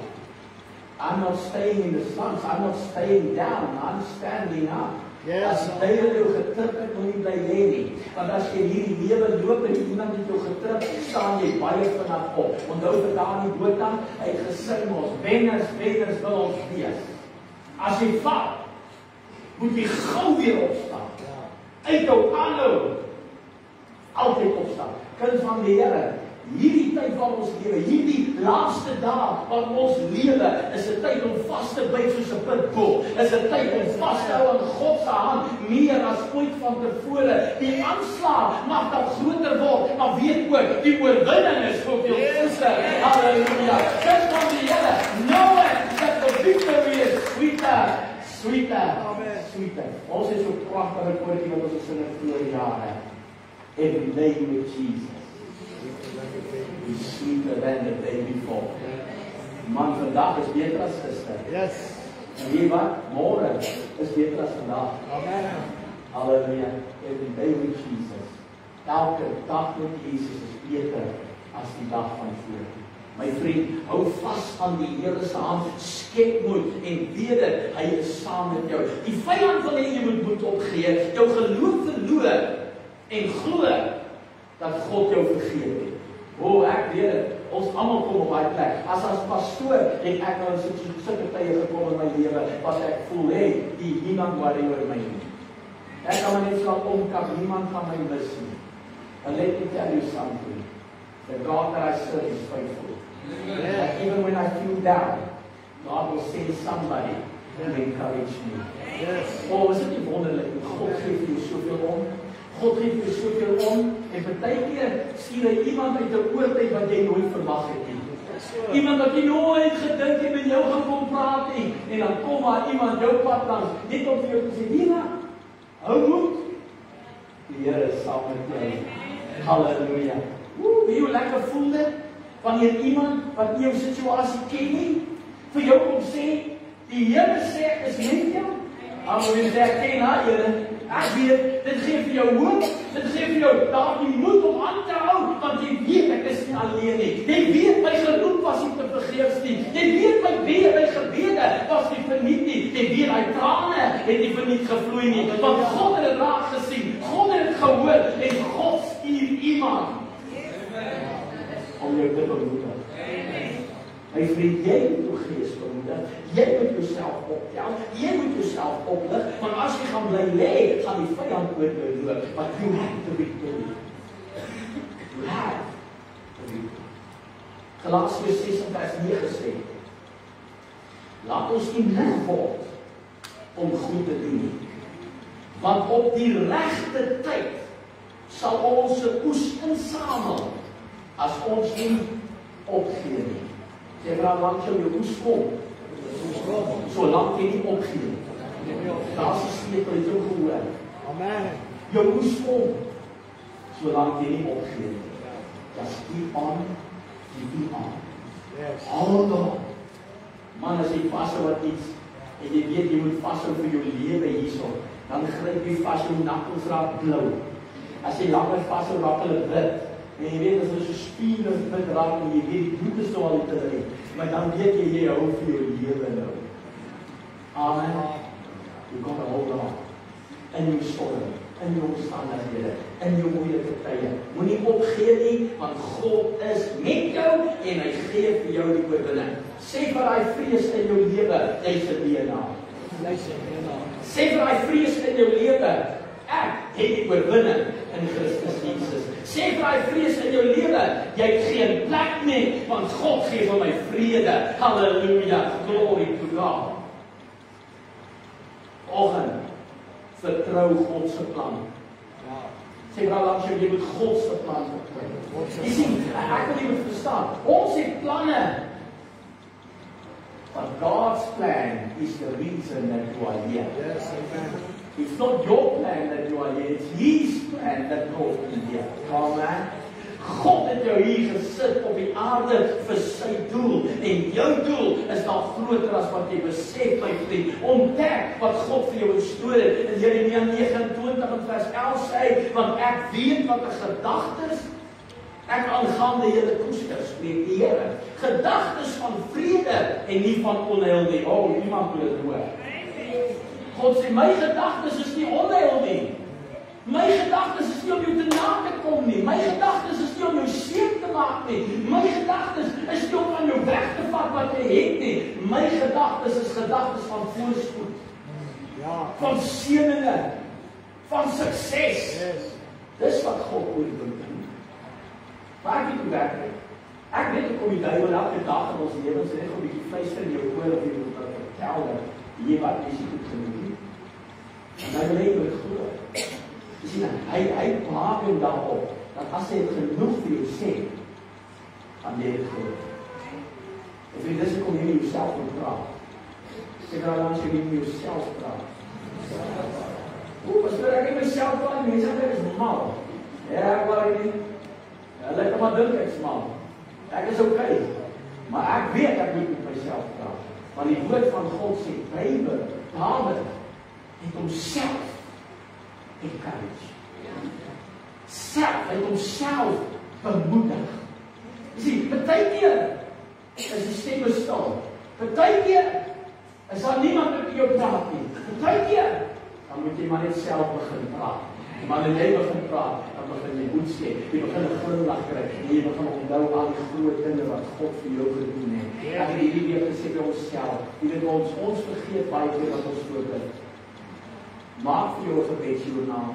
I'm not staying in the slums. I'm not staying down. I'm standing up. Yes. As jy jou getrip het, moet jy bly lê nie. Want as jy hierdie lewe loop en iemand het jou getrip, staan jy baie vinnig op. Onthou vir daar in die bootkamp, hy het gesing ons, wenners wil ons wees. As jy val, moet jy gou weer opstaan. Uit jou aanhou. Altyd opstaan. Kind van die Here, hierdie tyd van ons lewe, hierdie laaste dae van ons lewe, is 'n tyd om vas te byt soos 'n pitbull. Is 'n tyd om vas te hou aan God se hand, meer as ooit van tevore. Die aanslag mag dan groter word, maar weet ook, die oorwinning is soveel groter. Halleluja. Kind van die Here, know that the victory is sweeter. Amen. Sweeter. Ons is so pragtige koortjie wat ons gesing het voor jare. Every day with Jesus is sweeter than the day before. Man, vandag is beter as gister. Yes. En weet wat? Môre is beter as vandag. Amen. Halleluja. Every day with Jesus. Elke dag met Jesus is beter as die dag van voor. My vriend, hou vas aan die Here se hand, skep moed en weet dit, hy is saam met jou. Die vyand wil hê jy moet moed opgee, jou geloof verloor en glo dat God jou vergeet het. Ek weet dit. ons almal kom op daai plek. As pastoor het ek nou sulke tye gekom in my lewe wat ek voel, niemand worry oor my nie. Ek kan maar net sal omkap, niemand gaan my mis nie. And let me tell you something. The God that I serve is faithful. Yeah. Even when I feel down, God will send somebody to encourage me. Yes. Oh, is dit nie wonderlik? God gee vir jou soveel om. God gee vir jou soveel om. En partykeer stuur hy iemand uit 'n oortyd wat jy nooit verwag het nie. Iemand wat jy nooit gedink het met jou gaan kom praat nie. En dan kom maar iemand jou pad langs, net om vir jou te sê, Nina, hou moed. Die Here is saam met jou. Halleluja. Wie hoe lekker voel dit? Wanneer iemand wat jou situasie ken nie, vir jou kom sê, die Here sê ek is met jou. Amen, sê ek ken haar, Here. Ek weet, dit gee vir jou hoop, dit gee vir jou daardie moed om aan te hou, want jy weet ek is nie alleen nie. Jy weet my geroep was nie te vergeefs nie. Jy weet my gebede was nie verniet nie. Jy weet my trane het nie verniet gevloei nie. Want God het dit raak gesien, God het dit gehoor en God stuur iemand om jou te bemoedig. My vriend, jy moet jou gees bemoedig. Jy moet jouself optel. Jy moet jouself oplig. Want as jy gaan bly lê, gaan die vyand oor jou loop. But you have to be victorious. You have to be victorious. Galasiërs 6:9 sê, laat ons nie moeg word om goed te doen. Want op die regte tyd sal ons se oes insamel as ons nie opgee nie. Sê vra langs jou oes kom. Solank jy nie opgee nie. Daar is nie vir jou gehoor. Amen. Jou oes kom. Solank jy nie opgee nie. Just keep on. Yes. Hold on. Man, as jy vashou wat iets en jy weet jy moet vashou vir jou lewe hierso, dan gryp jy vas jou nakkels raak blou. As jy langer vashou raak hulle wit. En jy weet as hulle so spiere wit raak en jy weet die bloed is nou al te ry. Maar dan weet jy hou vir jou lewe nou. Amen. You gotta hold on. In jou storm, in jou omstandighede, in jou moeilike tye. Moenie opgee nie, want God is met jou en hy gee vir jou die oorwinning. Sê vir daai vrees in jou lewe, jy's 'n dienaar. Sê vir daai vrees in jou lewe, ek het die oorwinning in Christus Jesus. Sê vir daai vrees in jou lewe, jy het geen plek nie, want God gee vir my vrede. Halleluja, glory to God. Oggend, vertrou God se plan. Sê vir langs jou, jy moet God se plan vertrou. Jy sien, ek wil jy moet verstaan, ons het planne. But God's plan is the reason that you are here. Yes, amen. It's not your plan that you are here, it's His plan that brought you here. Amen. God het jou hier gesit op die aarde vir sy doel. En jou doel is daar groter as wat jy besef, my vriend. Ontdek wat God vir jou gestoor het. In Jeremia 29:11 sê, want ek weet wat 'n gedagtes ek aangaande julle koester, spreek die Here. Gedagtes van vrede en nie van onheil nie. Oh, iemand moet dit hoor. God sê, my gedagtes is nie onheil nie. My gedagtes is nie om jou te na te kom nie. My gedagtes is nie om jou seer te maak nie. My gedagtes is nie om van jou weg te vat wat jy het nie. My gedagtes is gedagtes van voorspoed. Ja. Van seëninge. Van sukses. Yes. Dis wat God wil doen. Maar ek weet hoe werk dit. Ek weet hoe kom die duiwel elke dag in ons lewens net 'n bietjie fluister in jou oor of jy moet vertel dat jy wat jy goed genoeg het. En hy wil hê jy moet glo. Jy sien, hy maak jou daarop, dat as hy het genoeg vir jou sê, dan jy het glo. En vir dis kom jy nie jouself moet praat. Sê daar langs jy nie jouself praat. Pastor, ek het myself praat, mense sê ek is mal. Ja, ek waar ek nie. Hulle kan maar dink ek is mal. Ek is okay. Maar ek weet ek moet met myself praat. Want die woord van God sê, David het homself encourage. Hy het homself bemoedig. Jy sien, partykeer is die stemme stil. Partykeer is daar niemand met jou praat nie. Partykeer dan moet jy maar net self begin praat. Maar as jy begin praat, dan begin jy goed sê. Jy begin 'n glimlag kry. Jy begin onthou al die groot dinge wat God vir jou gedoen het. Ek het hierdie week gesê vir onsself, jy weet ons vergeet baie keer wat ons voorbid. Maak vir jou 'n gebedsjoernaal.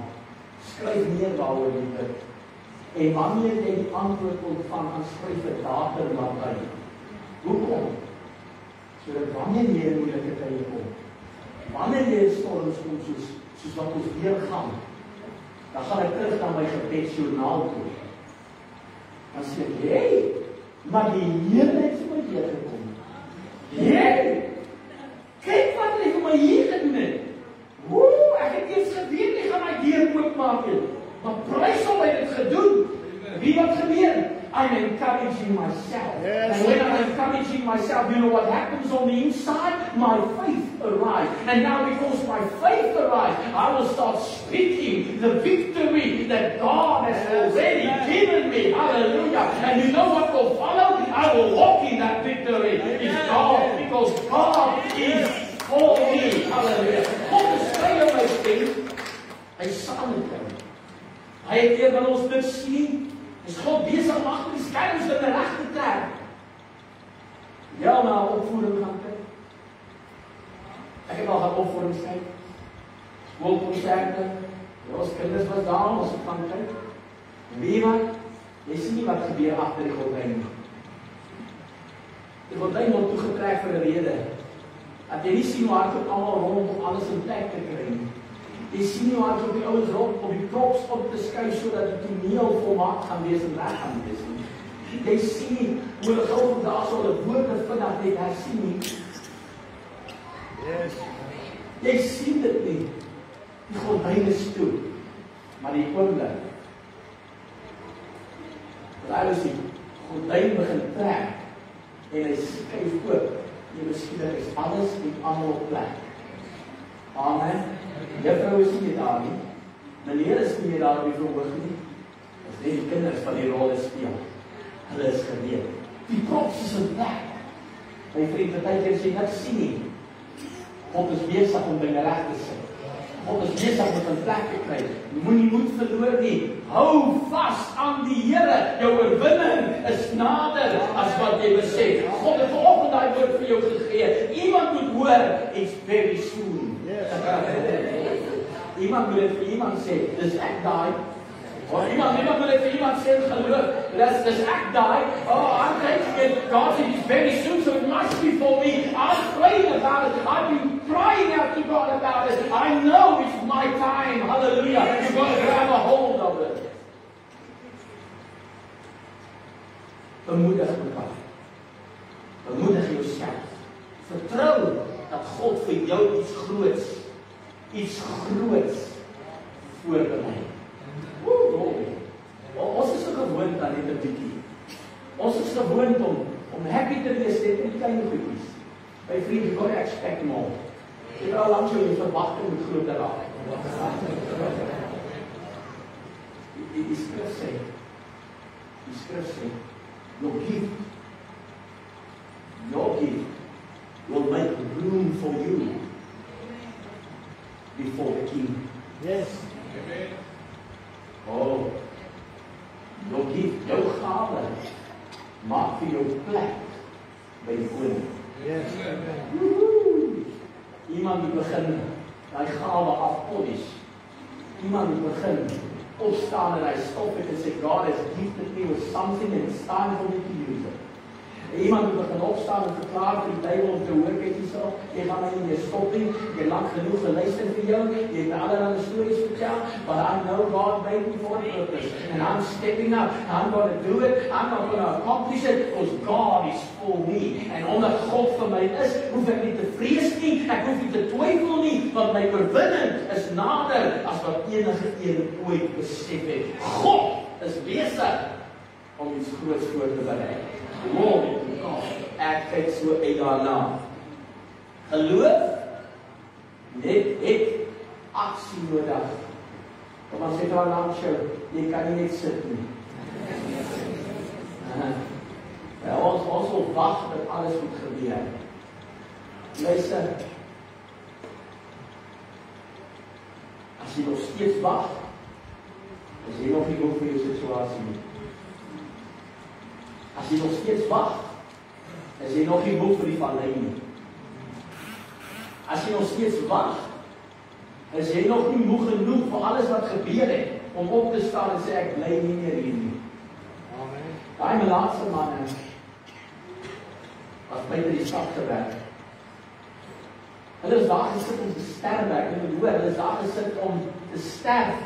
Skryf neer waaroor jy bid. En wanneer jy die antwoord ontvang, dan skryf 'n datum daarby. Hoekom? Sodat wanneer jy in moeilike tye kom, wanneer jy in storms kom soos wat ons weer gaan, dan gaan ek terug na my gebedsjoernaal toe. Dan sê ek, hey, maar die Here het vir my hier gekom. Hey, kyk wat hy vir my hier gedoen het. Ek het eers geweet, jy gaan my deur oopmaak. Maar prys hom, hy het dit gedoen. Wie wat gebeur? I'm encouraging myself. And when I'm encouraging myself, you know what happens on the inside? My faith arrives. And now because my faith arrives, I will start speaking the victory that God has already given me. Hallelujah. And you know what will follow? I will walk in that victory. It's God, because God is for me. Hallelujah. God is vir my stem. Hy saam met hom. Hy het eer van ons dit sien. Is God besig om agter die skerms in die reg te trek? Ja, na opvoeding gaan kyk. Ek het al gehad opvoedings kyk. Skoolkonserte. Ons kinders was daar, ons het gaan kyk. En weet jy wat? Jy sien nie wat gebeur agter die gordyn nie. Die gordyn word toegetrek vir 'n rede. Dat jy nie sien hoe hardloop almal rond om alles in plek te kry nie. Jy sien hoe hardloop die ouens rond om die props op te skuif sodat die toneel volmaak gaan wees en reg gaan wees nie. Jy sien hoe hulle gou daar sal 'n woorde vind dat jy hersien nie. Yes. Jy sien dit nie. Die gordyn is toe. Maar die oomblik daar is die gordyn begin trek en hy skuif oop. Jy beskryf is alles en almal op plek. Amen. Juffrou is nie daar nie. Meneer is nie daar op die verhoog nie. Dis net die kinders van die rol speel. Hulle is gereed. Die props is in plek. My vriend, partykeer as jy niks sien nie, God is besig om dinge reg te sit. God is besig om dit in plek te kry. Moenie moed verloor nie. Hou vas aan die Here. Jou oorwinning is nader as wat jy besef. God het vanoggend daai woord vir jou gegee. Iemand moet hoor, it's very soon. Iemand moet dit vir iemand sê, dis ek daai. Of iemand moet dit vir iemand sê, geloof, dis ek daai. Oh, I'm thinking God said it's very soon, so it must be for me. I'm praying about it. I've been crying out to God about it. I know it's my time. Hallelujah. You've got to grab a hold of it. Bemoedig mekaar. Bemoedig jouself. Vertrou dat God vir jou iets groots voorberei. Ons is so gewoond aan dit 'n bietjie. Ons is gewoond om happy te wees net met klein goedjies. My vriend, you gotta expect more. Jy wil langs jou verwagting moet groter raak. Die skrif sê, your gift will make room for you before the king. Yes. Amen. Oh, jou gift, jou gawe, maak vir jou plek by die koning. Yes. Iemand moet begin daai gawe afpolish. Iemand moet begin opstaan en hy stop het en sê, God has gifted me with something and it's time for me to use it. Iemand moet begin opstaan en verklaar vir die duiwel om te hoor, kyk hierso, jy gaan my nie meer stop nie, jy lank genoeg geluister vir jou, jy het allerlei stories vertel, but I know God made me for a purpose, and I'm stepping up, I'm going to do it, I'm not going to accomplish it, because God is for me, en omdat God vir my is, hoef ek nie te vrees nie, ek hoef nie te twyfel nie, want my oorwinning is nader, as wat enige een ooit besef het. God is besig om iets groots voor te berei. Glory to God. Ek kyk so uit daarna. Geloof net het aksie nodig. Kom ons sê daar langs jou, jy kan nie net sit nie. Ja, ons wil wag dat alles moet gebeur. Luister. As jy nog steeds wag, As jy nog nie moeg vir jou situasie nie. As jy nog steeds wag, is jy nog nie moeg vir die vallei nie. As jy nog steeds wag, is jy nog nie moeg genoeg vir alles wat gebeur het, om op te staan en sê, ek bly nie meer hier nie. Amen. Daai Melaatse manne was buite die stad gewerk. Hulle is daar gesit om te sterf, ek moet hoor, hulle is daar gesit om te sterf,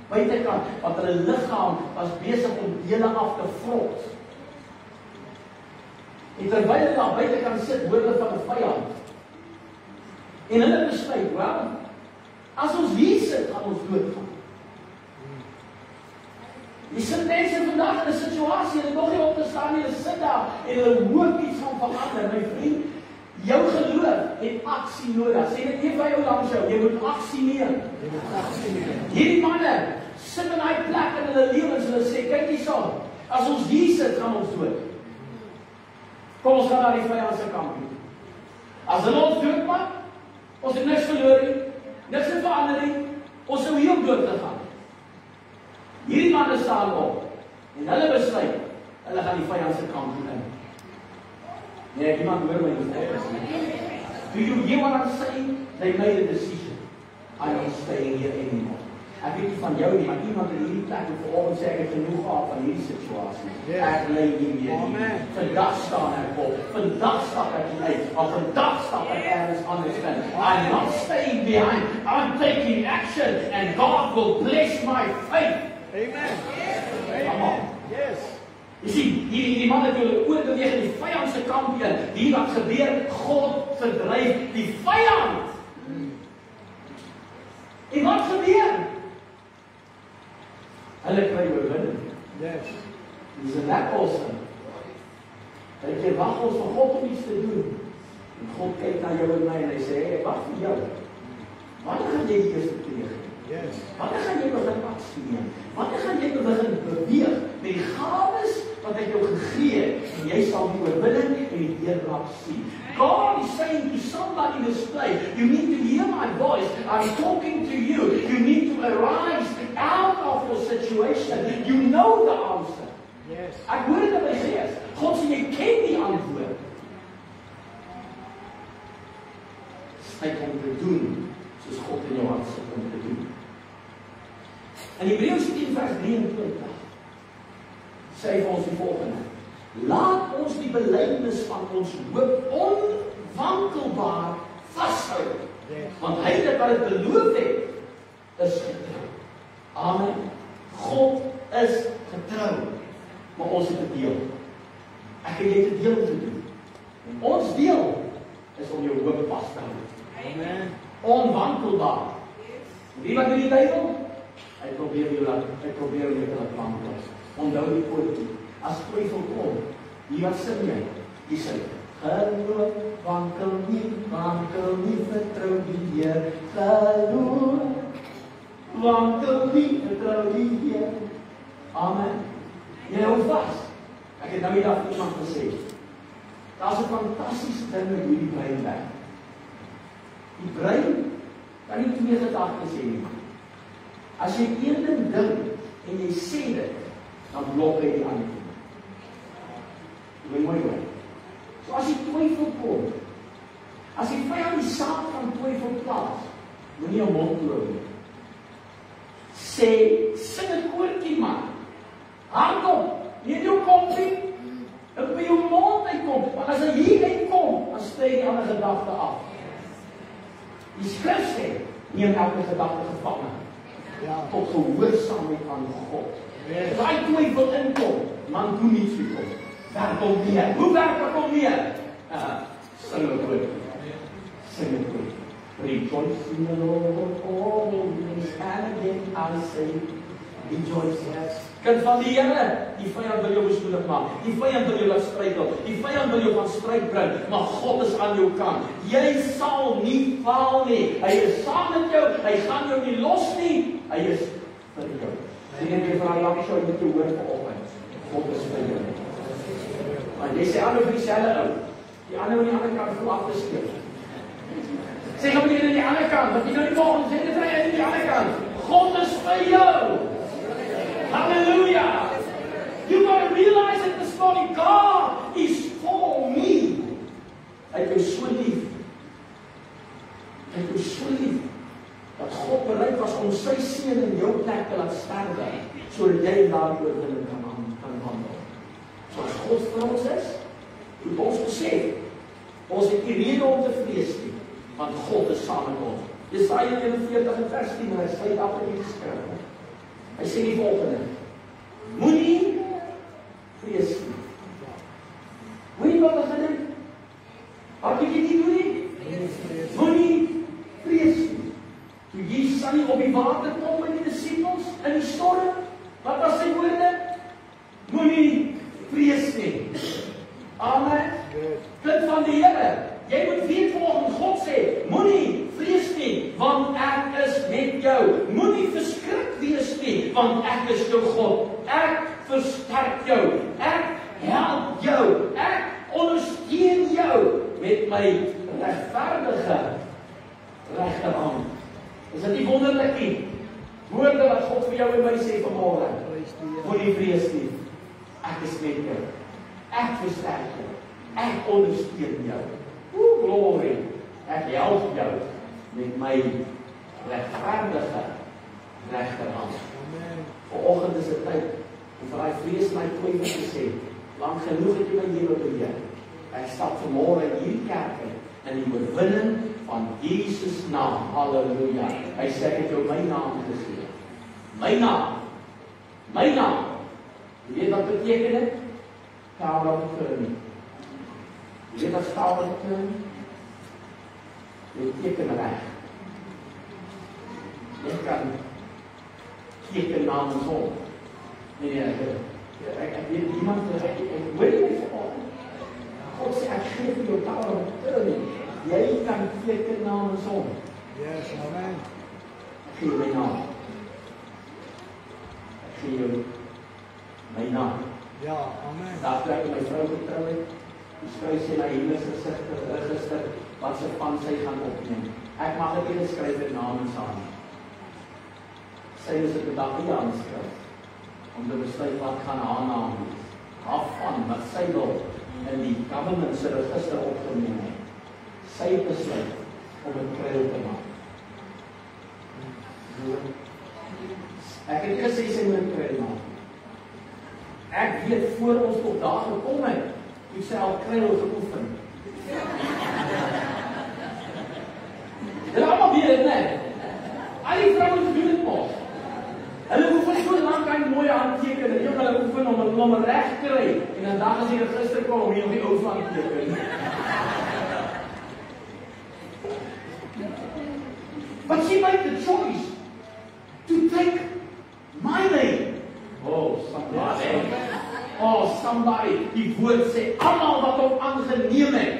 buitekant, want hulle liggaam was besig om dele af te vrot. En terwyl hulle daar buitekant sit, hoor hulle van 'n vyand. En hulle besluit, wel, as ons hier sit, gaan ons doodgaan. Jy sit mense vandag in 'n situasie, hulle nog nie op te staan nie, hulle sit daar, en hulle hoop iets gaan verander, my vriend. Jou geloof het aksie nodig. Sê dit nie vir jou langs jou, jy moet aksie neem. Hierdie manne sit in daai plek in hulle lewens, hulle sê, kyk hierso, as ons hier sit, gaan ons dood. Kom ons gaan na die vyand se kamp toe. As hulle ons doodmaak, ons het niks verloor nie, niks het verander nie, ons sou hier dood te gaan. Hierdie manne staan op, en hulle besluit, hulle gaan die vyand se kamp toe in. Nee, iemand hoor my nie. Do you hear what I'm saying? They made a decision. I'm not staying here anymore. Ek weet nie van jou nie, maar iemand in hierdie plek het vanoggend sê, ek het genoeg gehad van hierdie situasie. Ek bly nie meer nie. Vandag staan ek op. Vandag stap ek nie uit. Maar vandag stap ek ergens anders in. I'm not staying behind. I'm taking action. And God will bless my faith. Amen. Come on. Yes. Jy sien, die man het hulle oor beweeg in die vyand se kamp in. Die wat gebeur, God verdryf die vyand. En wat gebeur? Hulle kry oorwinning. Yes. Dis 'n lekker awesome. Dat jy wag ons vir God om iets te doen. En God kyk na jou en my en hy sê, hey, wat vir jou? Wanneer gaan jy eers pleeg? Yes. Wanneer gaan jy begin aksie neem? Wanneer gaan jy begin beweeg met die gawes wat hy jou gegee het? En jy sal die oorwinning en die deurbraak sien. God is saying to somebody in this place, you need to hear my voice. I'm talking to you. You need to arise out of your situation. You know the answer. Yes. Ek hoor dit in my gees. God sê, jy ken die antwoord. Tyd om te doen, soos God in jou hart sit om te doen. In Hebreërs 10 vers 23 sê hy vir ons die volgende: laat ons die belydenis van ons hoop onwankelbaar vashou, want hy wat dit beloof het, is getrou. Amen. God is getrou, maar ons het 'n deel. Ek en jy het 'n deel om te doen. En ons deel is om jou hoop vas te hou. Amen. Onwankelbaar. Wie wat doen die duiwel? Hy probeer jou te laat wankel. Onthou die quote, as twyfel kom, wie wat sing jy? Die sing, geloof, wankel nie, vertrou die Heer. Geloof, wankel nie, vertrou die Heer. Amen. Jy hou vas. Ek het nou die dag iemand gesê, daar's 'n fantastiese ding met hoe die brein werk. Die brein kan nie twee gedagtes hê nie. As jy een ding dink en jy sê dit, dan blok hy die ander ding. Jy moet mooi hoor. So as jy twyfel kom, as jy vyand die saad van twyfel plaas, moenie jou mond oop nie. Sing 'n koortjie man. Hardop, nie in jou kop nie. Dit by jou mond uitkom, want as hy hier uitkom, dan stry die ander gedagte af. Die skrif sê, neem elke gedagte gevange. Ja. Tot gehoorsaamheid aan God. As hy twyfel inkom, man doen niets vir God. Werk hom meer. Hoe werk ek hom meer? Sing het goed. Sing het goed. Rejoice in the Lord always, and again I say, rejoice. Kind van die Here, die vyand wil jou beskoedig maak. Die vyand wil jou laat struikel. Die vyand wil jou van stryd bring, maar God is aan jou kant. Jy sal nie faal nie. Hy is saam met jou. Hy gaan jou nie los nie. Hy is vir jou. Sien jy vir al lank so jy te hoor vanoggend. God is vir jou. Maar jy sê ander vir dieselfde ou. Die ander aan die ander kant voel af te skep. Sê hom nie aan die ander kant, want jy nou nie volgens sê dit ry aan die ander kant. God is vir jou. Hallelujah. You got to realize that this morning God is for me. Hy het jou so lief. Hy het jou so lief. Dat God bereid was om sy seun in jou plek te laat sterwe, sodat jy in daardie oorwinning kan wandel. So as God vir ons is, moet ons besef, ons het nie rede om te vrees nie, want God is saam met ons. Jesaja 41 en vers 10, hy sluit af met die skrif. Hy sê die volgende: Moenie vrees nie. Moenie wat begin het. Wat moet jy nie doen nie? Moenie vrees nie. Toe Jesus aan op die water kom met die disippels in die storm, wat was sy woorde? Moenie vrees nie. Amen. Kind van die Here, jy moet weet volgens God sê, moenie vrees nie, want ek is met jou. Moenie verskrik wees nie, want ek is jou God. Ek versterk jou. Ek help jou. Ek ondersteun jou met my regverdige regterhand. Is dit nie wonderlik nie? Woorde wat God vir jou en my sê vanmôre. Moenie vrees nie. Ek is met jou. Ek versterk jou. Ek ondersteun jou. Glory. Ek help jou met my regverdige regterhand. Vanoggend is dit tyd om vir daai vrees my twyfel te sê. Lank genoeg het jy my lewe beheer. Ek stap vanmôre in hierdie kerk in die oorwinning van Jesus naam. Halleluja. Hy sê ek het jou my naam gegee. My naam. My naam. Jy weet wat beteken dit? Power of attorney. Jy weet wat power of attorney? Jy teken reg. Jy kan teken namens hom. Nee, ek weet iemand ek weet nie vir God sê ek gee vir jou power of attorney. Jy kan teken namens hom. Yes, amen. Ek gee jou my naam. Ek gee jou my naam. Ja, amen. Daar ek my vrou getrou het, die skryf sy na huweliksgesigte register wat sy van sy gaan opneem. Ek mag dit nie skryf met namens aan nie. Sy is op 'n dag nie aanskryf om te besluit wat gaan haar naam wees. Afvan wat sy wil in die government se register opgeneem het. Sy besluit om 'n kruil te maak. Ek het gesê sy moet 'n kruil maak. Ek weet voor ons tot daar gekom het, toe sy al kruil geoefen. Hulle almal weet dit, né? Al die vrouens doen dit mos. Hulle oefen so lank aan mooi handteken, en hulle oefen om 'n nommer reg te kry, en dan dag as die register kom, om jy op die ou van te teken. But she made the choice to take my name. Oh, somebody. Oh, somebody. Die woord sê, almal wat hom aangeneem het,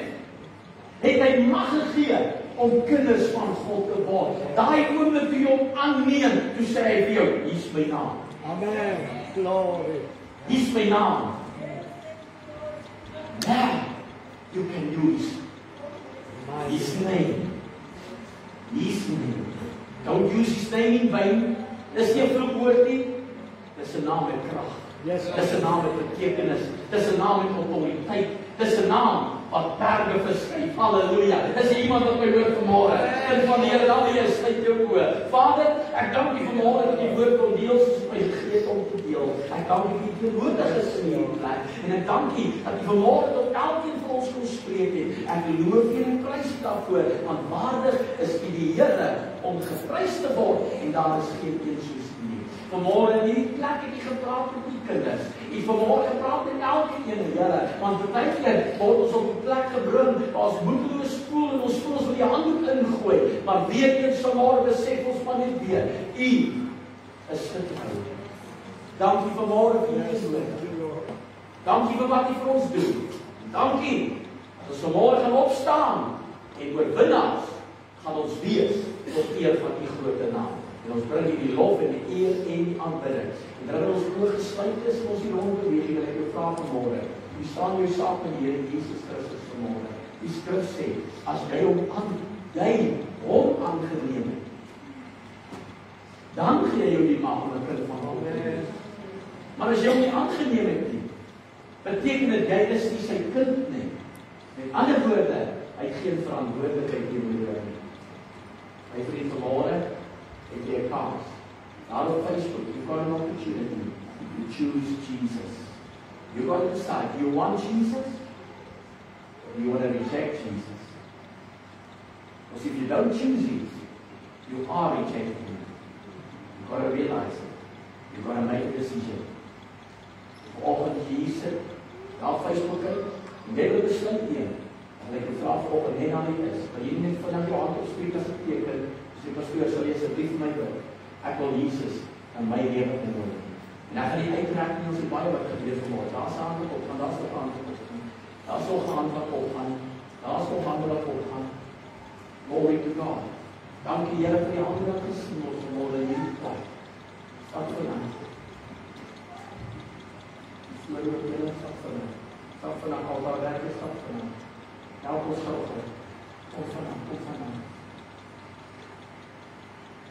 het hy mag gegee om kinders van God te word. Daai oomblik toe jy hom aanneem, toe sê hy vir jou, hier's my naam. Amen. Glory. Hier's my naam. Now, you can use his name. His name. Don't use his name in vain. Dis nie 'n vloekwoord nie. Dis 'n naam met krag. Yes. Dis 'n naam met betekenis. Dis 'n naam met autoriteit. Dis 'n naam wat berge verskuif. Halleluja. Dis iemand wat my hoor vanmôre. En van die Here dan weer sluit jou oë. Vader, ek dank U vanmôre dat U woord kon deel soos my gees om te deel. Ek dank U vir die woordiges in hierdie plek. En ek dank U dat U vanmôre tot elkeen van ons kon spreek het. Ek loof U en prys U daarvoor, want waardig is U die Here om geprys te word en daar is geen een soos U nie. Vanmôre in hierdie plek het U gepraat met U kinders. U vanmôre gepraat met elkeen, Here, want baie keer word ons op 'n plek gebring waar ons moedeloos voel en ons voel ons wil die handdoek ingooi, maar weet eens vanmôre besef ons van net weer, U is getrou. Dankie vanmôre vir U woord. Dankie vir wat U vir ons doen. Dankie dat ons vanmôre gaan opstaan en oorwinnaars gaan ons wees tot eer van U groot naam. En ons bring U die lof en die eer en die aanbidding. En terwyl ons oë gesluit is en ons hier rond beweeg, wil ek jou vra vanmôre. U staan jou saak met die Here Jesus Christus vanmôre. Die skrif sê, as jy hom aangeneem het, dan gee hy jou die mag om 'n kind van God te wees. Maar as jy hom nie aangeneem het nie, beteken dit jy is nie sy kind nie. Met ander woorde, hy het geen verantwoordelikheid teenoor jou nie. My vriend, vanmôre het jy 'n kans. Daar op Facebook, you've got an opportunity to choose Jesus. You've got to decide, do you want Jesus? Or do you want to reject Jesus? Because if you don't choose Him, you are rejecting Him. You've got to realize it. You've got to make a decision. Vanoggend hier sit, daar op Facebook kyk, en jy wil besluit neem, en ek vra vanoggend net aan die is, wil jy net vanaf jou hand opspreek as 'n teken, sê pastoor, sal jy asseblief vir my bid? Ek wil Jesus in my lewe inwoon. En ek gaan die uitreik nie ons die baie wat gebeur vanmôre. Daar's 'n hand op gaan, daar's 'n hand op gaan. Daar's nog 'n hand wat opgaan. Daar's nog hande wat opgaan. Glory to God. Dankie Here vir die hande wat gesien word vanmôre in hierdie plek. Stap vanaf. Slow your will, stap vanaf. Stap vanaf, al waar werk is, stap vanaf. Help ons gauw. Kom vanaf, kom vanaf.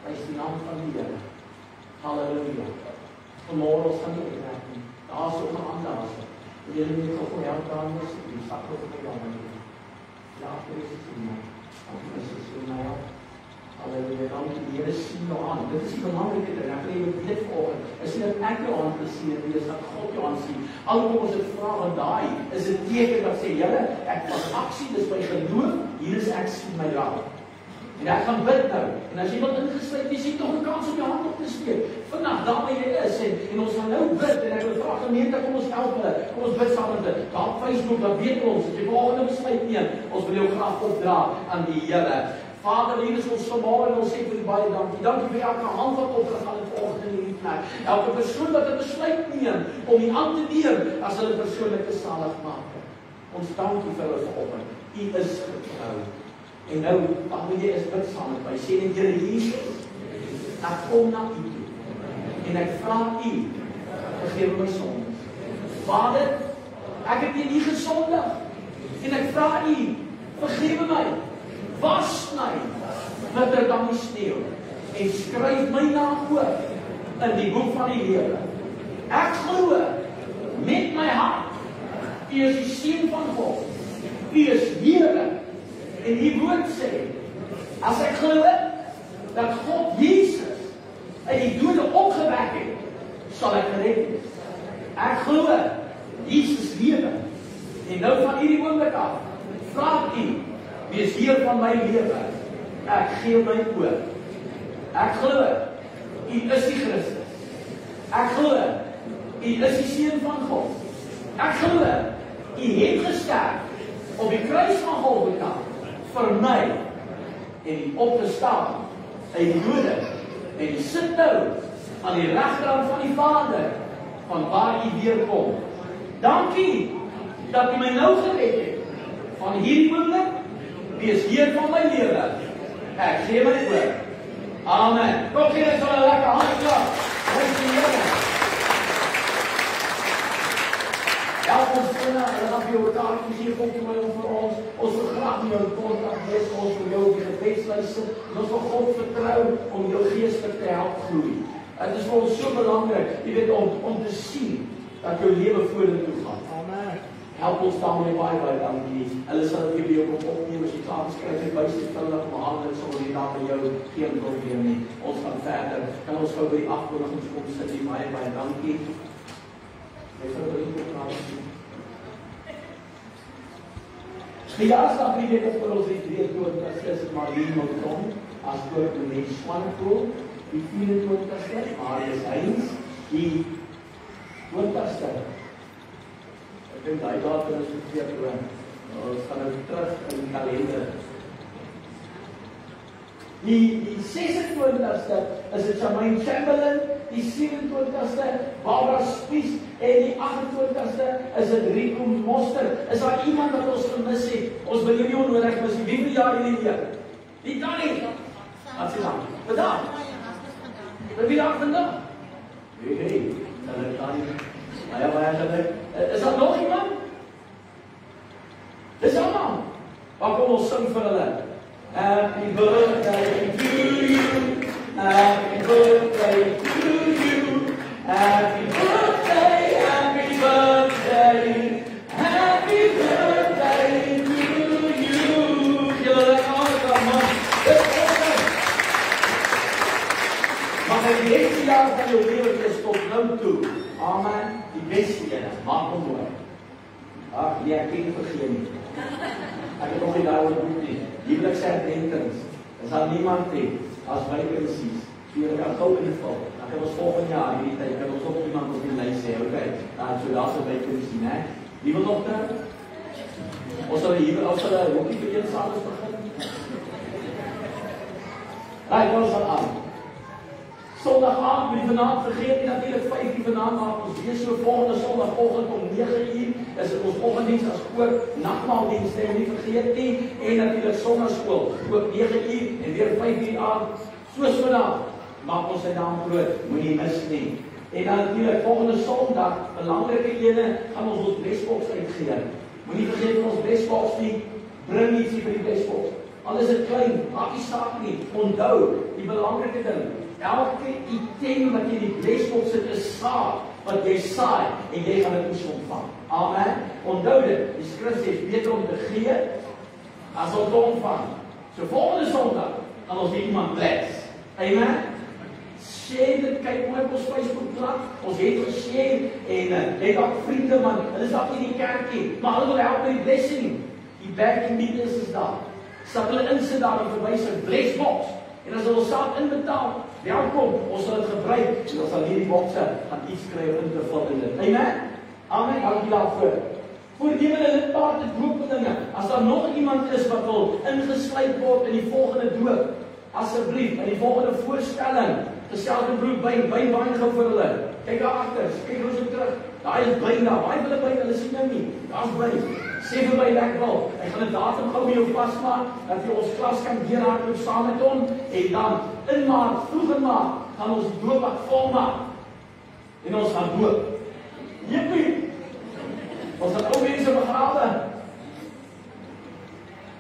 Prys die naam van die Here. Halleluja. Vanmôre ons gaan nie uitreik nie. Daar's ook 'n ander as. Wil julle net gou help daar met die sak op die grond. Ja, Christus in my. Christus in my. Halleluja. Dankie die Here sien jou aan. Dit is die belangrike ding. Ek wil dit vanoggend. As jy ek jou aan sien, wees dat God jou aan sien. Alhoewel ons dit vra en daai is 'n teken wat sê Here, ek van aksie, dis my geloof. Hier is ek sien my raak. En ek gaan bid nou. En as jy wil ingesluit, jy sien tog 'n kans om jou hand op te steek. Vandag, daar waar jy is, en ons gaan nou bid, en ek wil vra gemeente, kom ons help hulle. Kom ons bid saam met hulle. Daar op Facebook, daar weet ons, as jy volgende besluit neem, ons wil jou graag opdra aan die Here. Vader, hier is ons vanmôre en ons sê vir u baie dankie. Dankie vir elke hand wat opgegaan het vanoggend in hierdie plek. Elke persoon wat 'n besluit neem om die aan te neem as hulle persoonlike saligmaker. Ons dankie vir hulle vanoggend. U is getrou. En nou, wanneer jy is bid saam met my, sê net Here Jesus, ek kom na u toe. En ek vra u, vergewe my sondes. Vader, ek het teen u gesondig. En ek vra u, vergewe my. Was my, witter dan die sneeu. En skryf my naam oop in die boek van die lewe. Ek glo met my hart, u is die Seun van God. U is Here. En die woord sê, as ek glo dat God Jesus uit die dode opgewek het, sal ek gered wees. Ek glo Jesus lewe. En nou van hierdie oomblik af, vra u, wees Heer van my lewe. Ek gee my oor. Ek glo u is die Christus. Ek glo u is die Seun van God. Ek glo u het gesterf op die kruis van Golgotha vir my en die opgestaan uit die dode en die sit nou aan die regterkant van die Vader van waar u weer kom. Dankie dat u my nou gered het. Van hierdie oomblik wees Heer van my lewe. Ek gee my oor. Amen. Kom gee ons 'n lekker handklap. Prys die Here. Ja, ons vriende, hulle gaan vir jou kaartjies hier kom toe my vir ons. Ons wil graag jou kontak hê, ons wil jou op die gebedslys sit. Ons wil God vertrou om jou geestelik te help groei. Dit is vir ons so belangrik, jy weet, om te sien dat jou lewe vorentoe gaan. Amen. Help ons daarmee baie dankie. Hulle sal dit vir jou kom opneem as jy klaar geskryf het, wys dit vinnig maar aan dit sal die daar by jou geen probleem nie. Ons gaan verder. Kan ons gou by die afkondigings kom sit hier baie dankie. Ek sal dit ook praat. Die jaarsdag wie dit vir ons het weer toe dat is Marlene Mouton as dominee Swanepoel, die 24ste, Marius Heinz, die 20ste. Ek dink daai datum is verkeerd hoor. Ons gaan nou terug in die kalender. Die 26ste is dit Charmaine Chamberlain, die 27ste Barbara Spies en die 28ste is dit Rico Moster. Is daar iemand wat ons gemis het? Ons wil nie onnodig mis nie. Wie verjaar hierdie week? Die Tannie. Wat sê dan? Vandag. Wie daar vandag? Hey, dan het Tannie. Baie dankie. Is daar nog iemand? Dis almal. Waar kom ons sing vir hulle? Happy birthday to you. Happy birthday to you. Happy birthday. jaar van jou lewe is tot nou toe. Amen. Die beste ene. Maak hom mooi. Ag, nee, ek kan nie vergeet nie. Ek het nog nie daaroor boek nie. Huweliksherdenkings. Is daar niemand nie as wykensies. Hier kan gou in die val. Dan kan ons volgende jaar hierdie tyd kan ons ook iemand op die lys sê, okay. So daar's 'n wykensie, né? Wie wil nog daar? Ons sal hier af sal rookie vir een saam begin. Raai ons aan. Sondag aand, moet die vanaand vergeet nie natuurlik 5 uur vanaand maak ons weer so volgende Sondagoggend om 9 uur. Is dit ons oggenddiens as ook nagmaaldiens, nie vergeet nie. En natuurlik sonnaarskool, ook 9 uur en weer 5 uur aand. Soos vanaand, maak ons sy naam groot, moenie mis nie. En dan natuurlik volgende Sondag, belangrike ene, gaan ons blesbox uitgee. Moenie vergeet van ons blesbox nie, bring iets hier by die blesbox. Al is dit klein, maak nie saak nie. Onthou, die belangrike ding, elke item wat jy in die blesbox sit is saad, wat jy saai, en jy gaan dit oes ontvang. Amen. Onthou dit, die skrif sê, beter om te gee, as om te ontvang. So volgende Sondag, gaan ons hier iemand bless. Amen. Share dit, kyk mooi op ons Facebookblad. Ons het geshare en het ook vriende, man, hulle is ook in die kerkie, maar hulle wil help met die blessing. Die backing details is daar. Sal hulle insit daar en verwys 'n blessbox. En as hulle saam inbetaal, welkom, ons sal dit gebruik en ons sal hierdie bokse gaan iets kry om in te vul in dit. Amen. Amen. Dankie daarvoor. Voornemende lidmate doopdinge. As daar nog iemand is wat wil ingesluit word in die volgende doop, asseblief in die volgende voorstelling, geselde broek by gou vir hulle. Kyk daar agter, kyk hoe so terug. Daai is by daar, baie hulle sien nou nie. Daar's by. Sê vir my lekker. Ek gaan 'n datum gou met jou vasmaak dat jy ons klas kan deurhardloop saam met hom en dan in Maart, vroeg in Maart, gaan ons die doopbak volmaak. En ons gaan doop. Jippie. Ons gaan ou mense begrawe.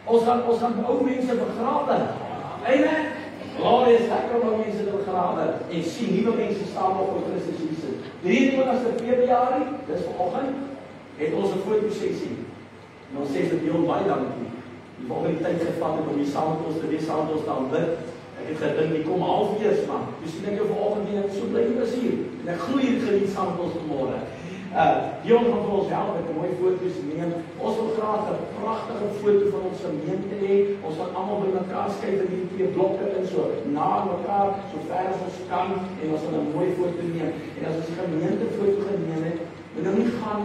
Ons gaan ou mense begrawe. Amen. Glorie is lekker om ou mense te begrawe en sien nuwe mense staan op vir Christus Jesus. 23 Februarie, dis vanoggend, het ons 'n fotosessie. En ons sê dit heel baie dankie. Die volgende tyd gevat het om die saam met ons te wees, saam met ons te aanbid. Ek het gedink, die kom halfeers, man. Dus sien ek jou vanoggend weer, so bly jy was hier. En ek glo jy het geniet saam met ons vanmôre. Dion gaan vir ons help met 'n mooi foto's neem. Ons wil graag 'n pragtige foto van ons gemeente hê. Ons wil almal by mekaar skryf in die twee blokke in so na mekaar, so ver as ons kan en ons wil 'n mooi foto neem. En as ons die gemeente foto geneem het, moet nou nie gaan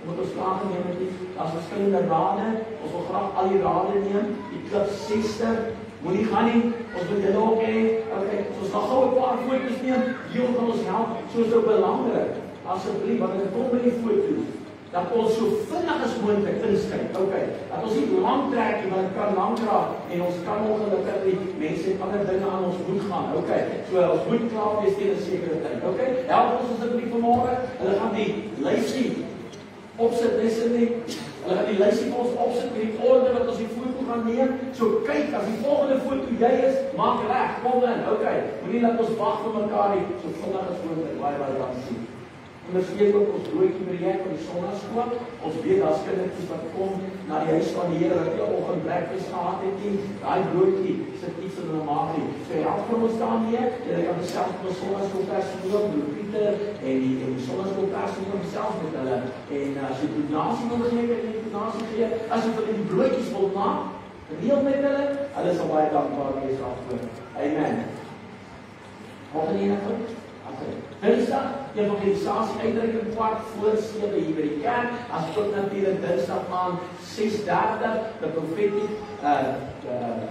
omdat ons graag neem het nie. As verskillende rade, ons wil graag al die rade neem, die klip 60, moenie gaan nie, ons wil julle ook hê, okay, ons gaan gou 'n paar foto's neem, Dion gaan ons help, so is dit belangrik. Asseblief, wanneer dit kom by die foto's, dat ons so vinnig as moontlik inskryf. Okay, dat ons nie lank trek nie, want dit kan lank raak en ons kan ongelukkig nie mense het ander dinge aan ons moet gaan. Okay, so ons moet klaar wees teen 'n sekere tyd. Okay, help ons asseblief vanmôre. Hulle gaan die lysie opsit, nie. Hulle gaan die lysie vir ons opsit met die orde wat ons die foto gaan neem. So kyk, as die volgende foto jy is, maak reg, kom in. Okay, moenie dat ons wag vir mekaar nie, so vinnig as moontlik. Baie dankie. Ondersteun ook ons broodjie-projek van die sonnaarskool. Ons weet daar's kindertjies wat kom na die huis van die Here wat die oggend breakfast gehad het nie. Daai broodjie sit iets in hulle maag nie. So help vir ons daarmee. Jy kan self met ons sonnaarskoolpersoneel, broer Pieter en die sonnaarskoolpersoneel self met hulle. En as jy donasie wil gee, kan jy donasie gee. As jy vir die broodjies wil maak, deel met hulle. Hulle sal baie dankbaar wees daarvoor. Amen. Wat doen jy nou? Dinsdag, die evangelisasie uitreiking 7:15 hier by die kerk, as ook natuurlik Dinsdag aan 6:30, the prophetic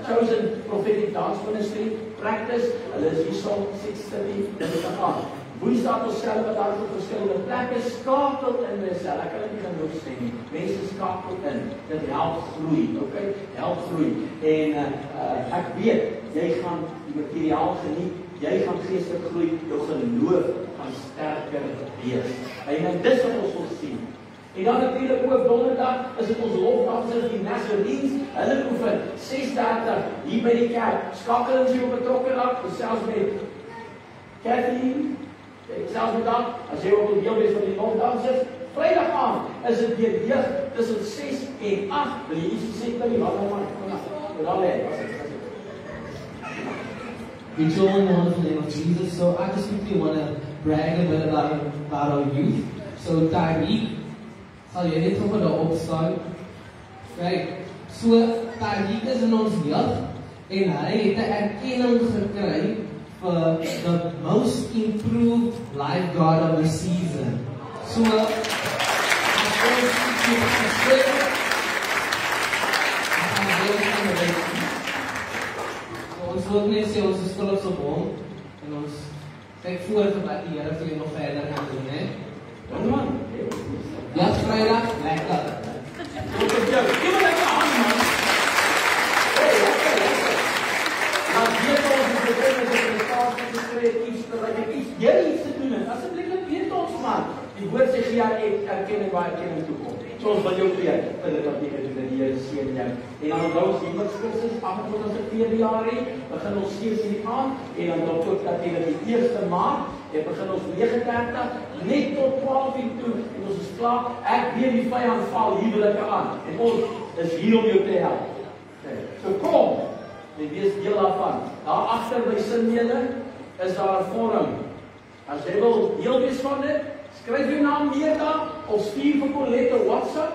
chosen prophetic dance ministry practice, hulle is hier so 6:30 Dinsdag aan. Woensdag ons self wat daar op verskillende plekke skakel in myself. Ek kan dit nie genoeg sê nie. Mense skakel in. Dit help groei, okay? Help groei. En ek weet jy gaan die materiaal geniet. Jy gaan geestelik groei, jou geloof gaan sterker wees. En dis wat ons wil sien. En dan natuurlik ook donderdag is dit ons lofdansers, die Nazarenes. Hulle oefen 6:30 hier by die kerk. Skakel as jy betrokke raak, selfs met Kathleen. Selfs met dat, as jy ook deel wees van die lofdansers. Vrydag aand is dit weer jeug tussen 6 en 8. Wil jy iets sê by die wat dan maar? Dan lê. which all know the name of Jesus. So I just quickly want to brag a bit about our youth. So Tariq, sal jy net gou daar opstaan. Right. So Tariq is in ons jeug en hy het 'n erkenning gekry for the most improved lifeguard of the season. So, ons wil net sê ons is trots op hom en ons kyk voort dat die Here vir hom nog verder gaan doen, hè? Dan man. Ja, Vrydag, lekker. Kom op jou. Kom maar lekker aan man. Hey, lekker. Maar hier kom ons begin met die resultate geskryf iets terwyl ek iets te doen het. Asseblief net weet ons man. Die woord sê ja, ek erkenning waar erkenning toe kom. So ons wil jou leer vir dit wat jy gedoen het, die Here seën jou. En dan onthou ons iemand Christus af tot ons 4 jaar het, begin ons 7 in die aand en dan dalk ook dat jy die 1 Maart, jy begin ons 39 net tot 12 uur toe en ons is klaar. Ek weet die vyand val huwelike aan en ons is hier om jou te help. Okay. So kom, jy wees deel daarvan. Daar agter by Sinmede is daar 'n vorm. As jy wil deel wees van dit, skryf jou naam neer daar of stuur vir Colette WhatsApp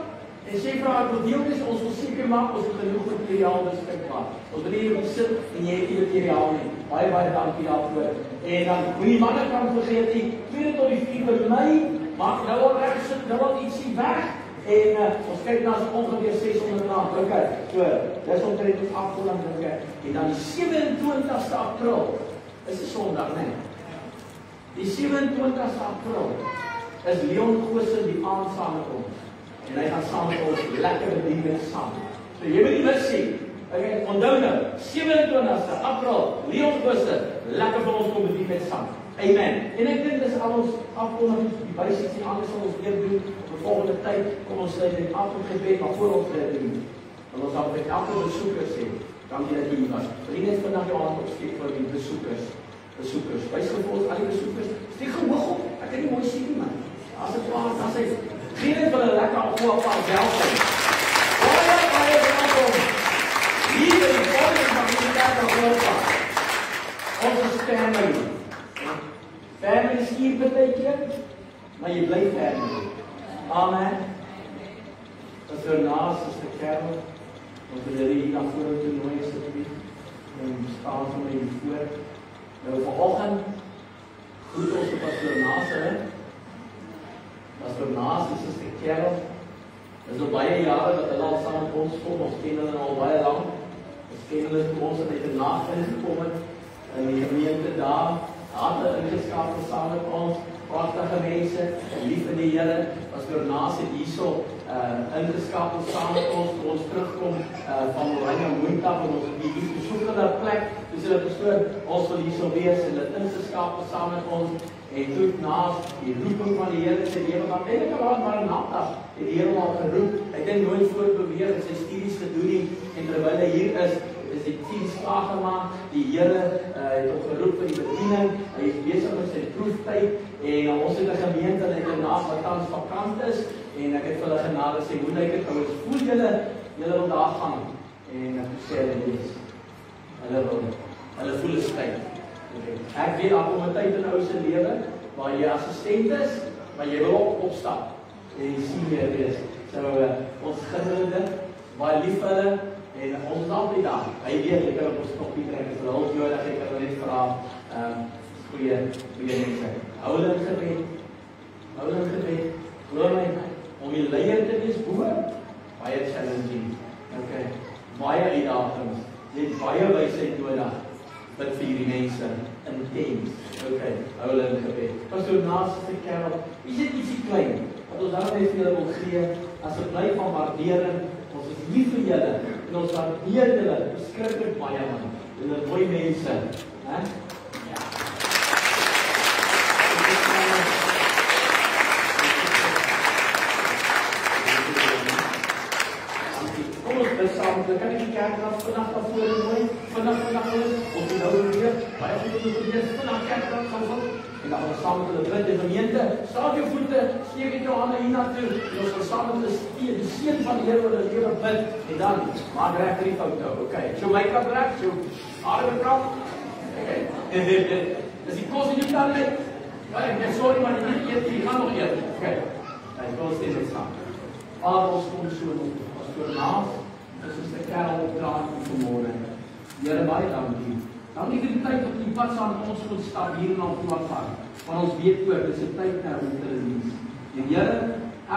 en sê vir haar wil deel wees, ons wil seker maak ons het genoeg materiaal beskikbaar. Ons wil nie sit en jy het nie materiaal nie. Baie dankie daarvoor. En dan moenie manne kan vergeet nie, 2 tot die 4 Mei, maak nou al reg sit, nou al ietsie weg. En ons kyk na ongeveer 600 rand. Okay. So, dis omtrent tot afkoeling dinge. En dan die 27ste April is 'n Sondag, né? Die 27ste April is Leon Goosen die aand saam met ons. En hy gaan saam met ons lekker bedien saam. So jy moet nie mis sien. Okay, onthou nou, 27ste April, Leon Goosen, lekker vir ons kom bedien saam. Amen. En ek dink dis al ons afkondigings, die basiese die anders sal ons weer doen vir volgende tyd. Kom ons sluit dit af met gebed, maar voor ons dit doen. Want ons sal vir elke besoeker sê, dankie dat jy hier was. Wil jy net vandag jou hand opsteek vir die besoekers? Wys vir ons al die besoekers. Steek gehoog op. Ek kan nie mooi sien nie man. As dit waar, dan sê gee net vir 'n lekker applaus welkom. Baie welkom. Hier in die volgende van die kerk van Europa. Ons is family. Family is hier beteken, maar jy bly family. Amen. As er naas is die kerk, ons wil hier na vore toe nooi asseblief. En staan van my hier voor. Nou vanoggend groet ons op Pastor Naas, Pastor Naas is die kerk. Dit is al baie jare dat hulle al saam met ons kom, ons ken hulle al baie lank. Ons ken hulle toe ons uit die nacht ingekom het, in die gemeente daar, harte ingeskakel saam met ons, prachtige mense, en lief in die Here. Pastor Naas het hierso ingeskakel saam met ons, toe ons terugkom van Oranje Moontag, en ons die besoekende plek, dus hulle pastoor, ons wil hierso wees, en dit ingeskakel saam met ons, en toe naas die roeping van die Here sy lewe gaan, en ek al maar nadag, het die Here al geroep, hy het nooit voortbeweeg in sy studies gedoen nie, en terwyl hy hier is die 10 slaag gemaak, die Here het hom geroep vir die bediening, hy is besig met sy proeftyd, en ons het 'n gemeente in internaat wat tans vakant is, en ek het vir hulle genade sê, hoe lyk dit, ouers, voel julle wil daar gaan, en ek sê hulle lees, hulle voel is tyd. Ek weet, daar kom 'n tyd in ou se lewe, waar jy assistent is, maar jy wil opstap, en jy sien jy wees. So, ons gun dit, baie lief vir hulle, en ons is altyd daar. Hy weet, ek kan op ons knoppie trek, as hulle hulp nodig, ek kan hulle net vra, goeie mense. Hou hulle in gebed, glo my, om die leier te wees boer, baie challenging, okay, baie uitdagings, jy het baie wysheid nodig, bid vir hierdie mense, intens, okay, hou hulle in gebed. Pastor Naas is die kerel, is dit ietsie klein, wat ons daar net vir julle wil gee, as 'n blyk van waardering, ons is lief vir julle, en ons waardeer julle, beskiklik baie man, julle mooi mense, hè? Ja. Kom ons bid saam, kan ek die kerk vanaf voor nooi, vanaf ons nou weer, baie goed om te wees, vanaf kerk gaan ons, en dan ons saam met hulle bid, die gemeente, staat jou voete, steek het jou hande hiernatoe, en ons gaan saam met die seën van die Here oor hulle lewe bid, en dan maak reg die foto, okay, so my kap reg, so adem krap, Is die kos in jou tand uit? Ja, sorry, maar die eet, die gaan nog eet. Oké, hy wil steeds het staan. Vader, ons kom so naas, is ons die kerel opdraad vanmorgen. Here, baie dankie. Dankie vir die tyd op die pad saam met ons kon stap hier en al toe van. Want ons weet ook, dit is 'n tyd nou om te release. En Here,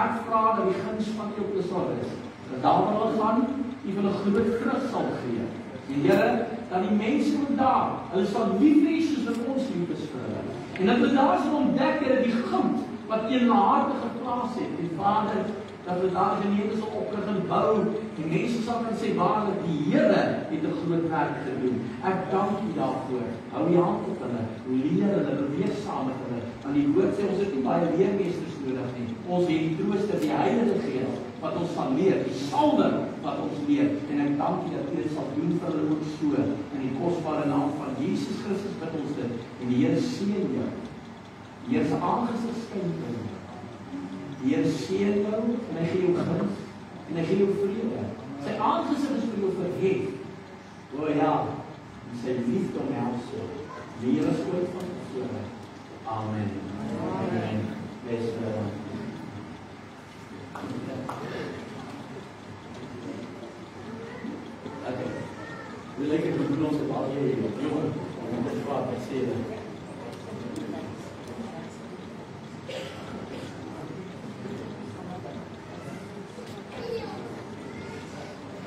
ek vra dat die guns van U op ons sal is. Dat daar waar ons gaan, U vir 'n groot vrug sal gee. En Here, dat die mense van daar, hulle sal lief hê soos wat ons lief is vir hulle. En dat hulle daar sal ontdek, Here, die gunt wat U in hulle harte geplaas het. En Vader, dat we daar gemeente sal oprig en bou. Die mense sal kan sê, waarlik, die Here het 'n groot werk gedoen. Ek dank U daarvoor. Hou die hand op hulle, leer hulle, beweeg saam met hulle. Want die woord sê, ons het nie baie leermeesters nodig nie. Ons het die trooster, die Heilige Gees, wat ons gaan leer, die salwing wat ons leer. En ek dank U dat U dit sal doen vir hulle ook so. In die kosbare naam van Jesus Christus bid ons dit. En die Here seën jou. Die Here se aangesig skyn vir jou. Die Here seën jou en hy gee jou guns en hy gee jou vrede. Sy aangesig is vir jou verhef. O ja, en sy liefde omhels jou. Leer is ooit van tevore. Amen. Amen. Bless you. Okay. We like het doen ons about hier, jongen. Om dit wat te sê.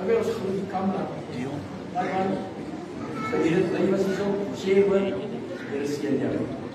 Oké, ons gaan die camera. Daar gaan. Jy was hier so, share hoor. Hier is hier jou.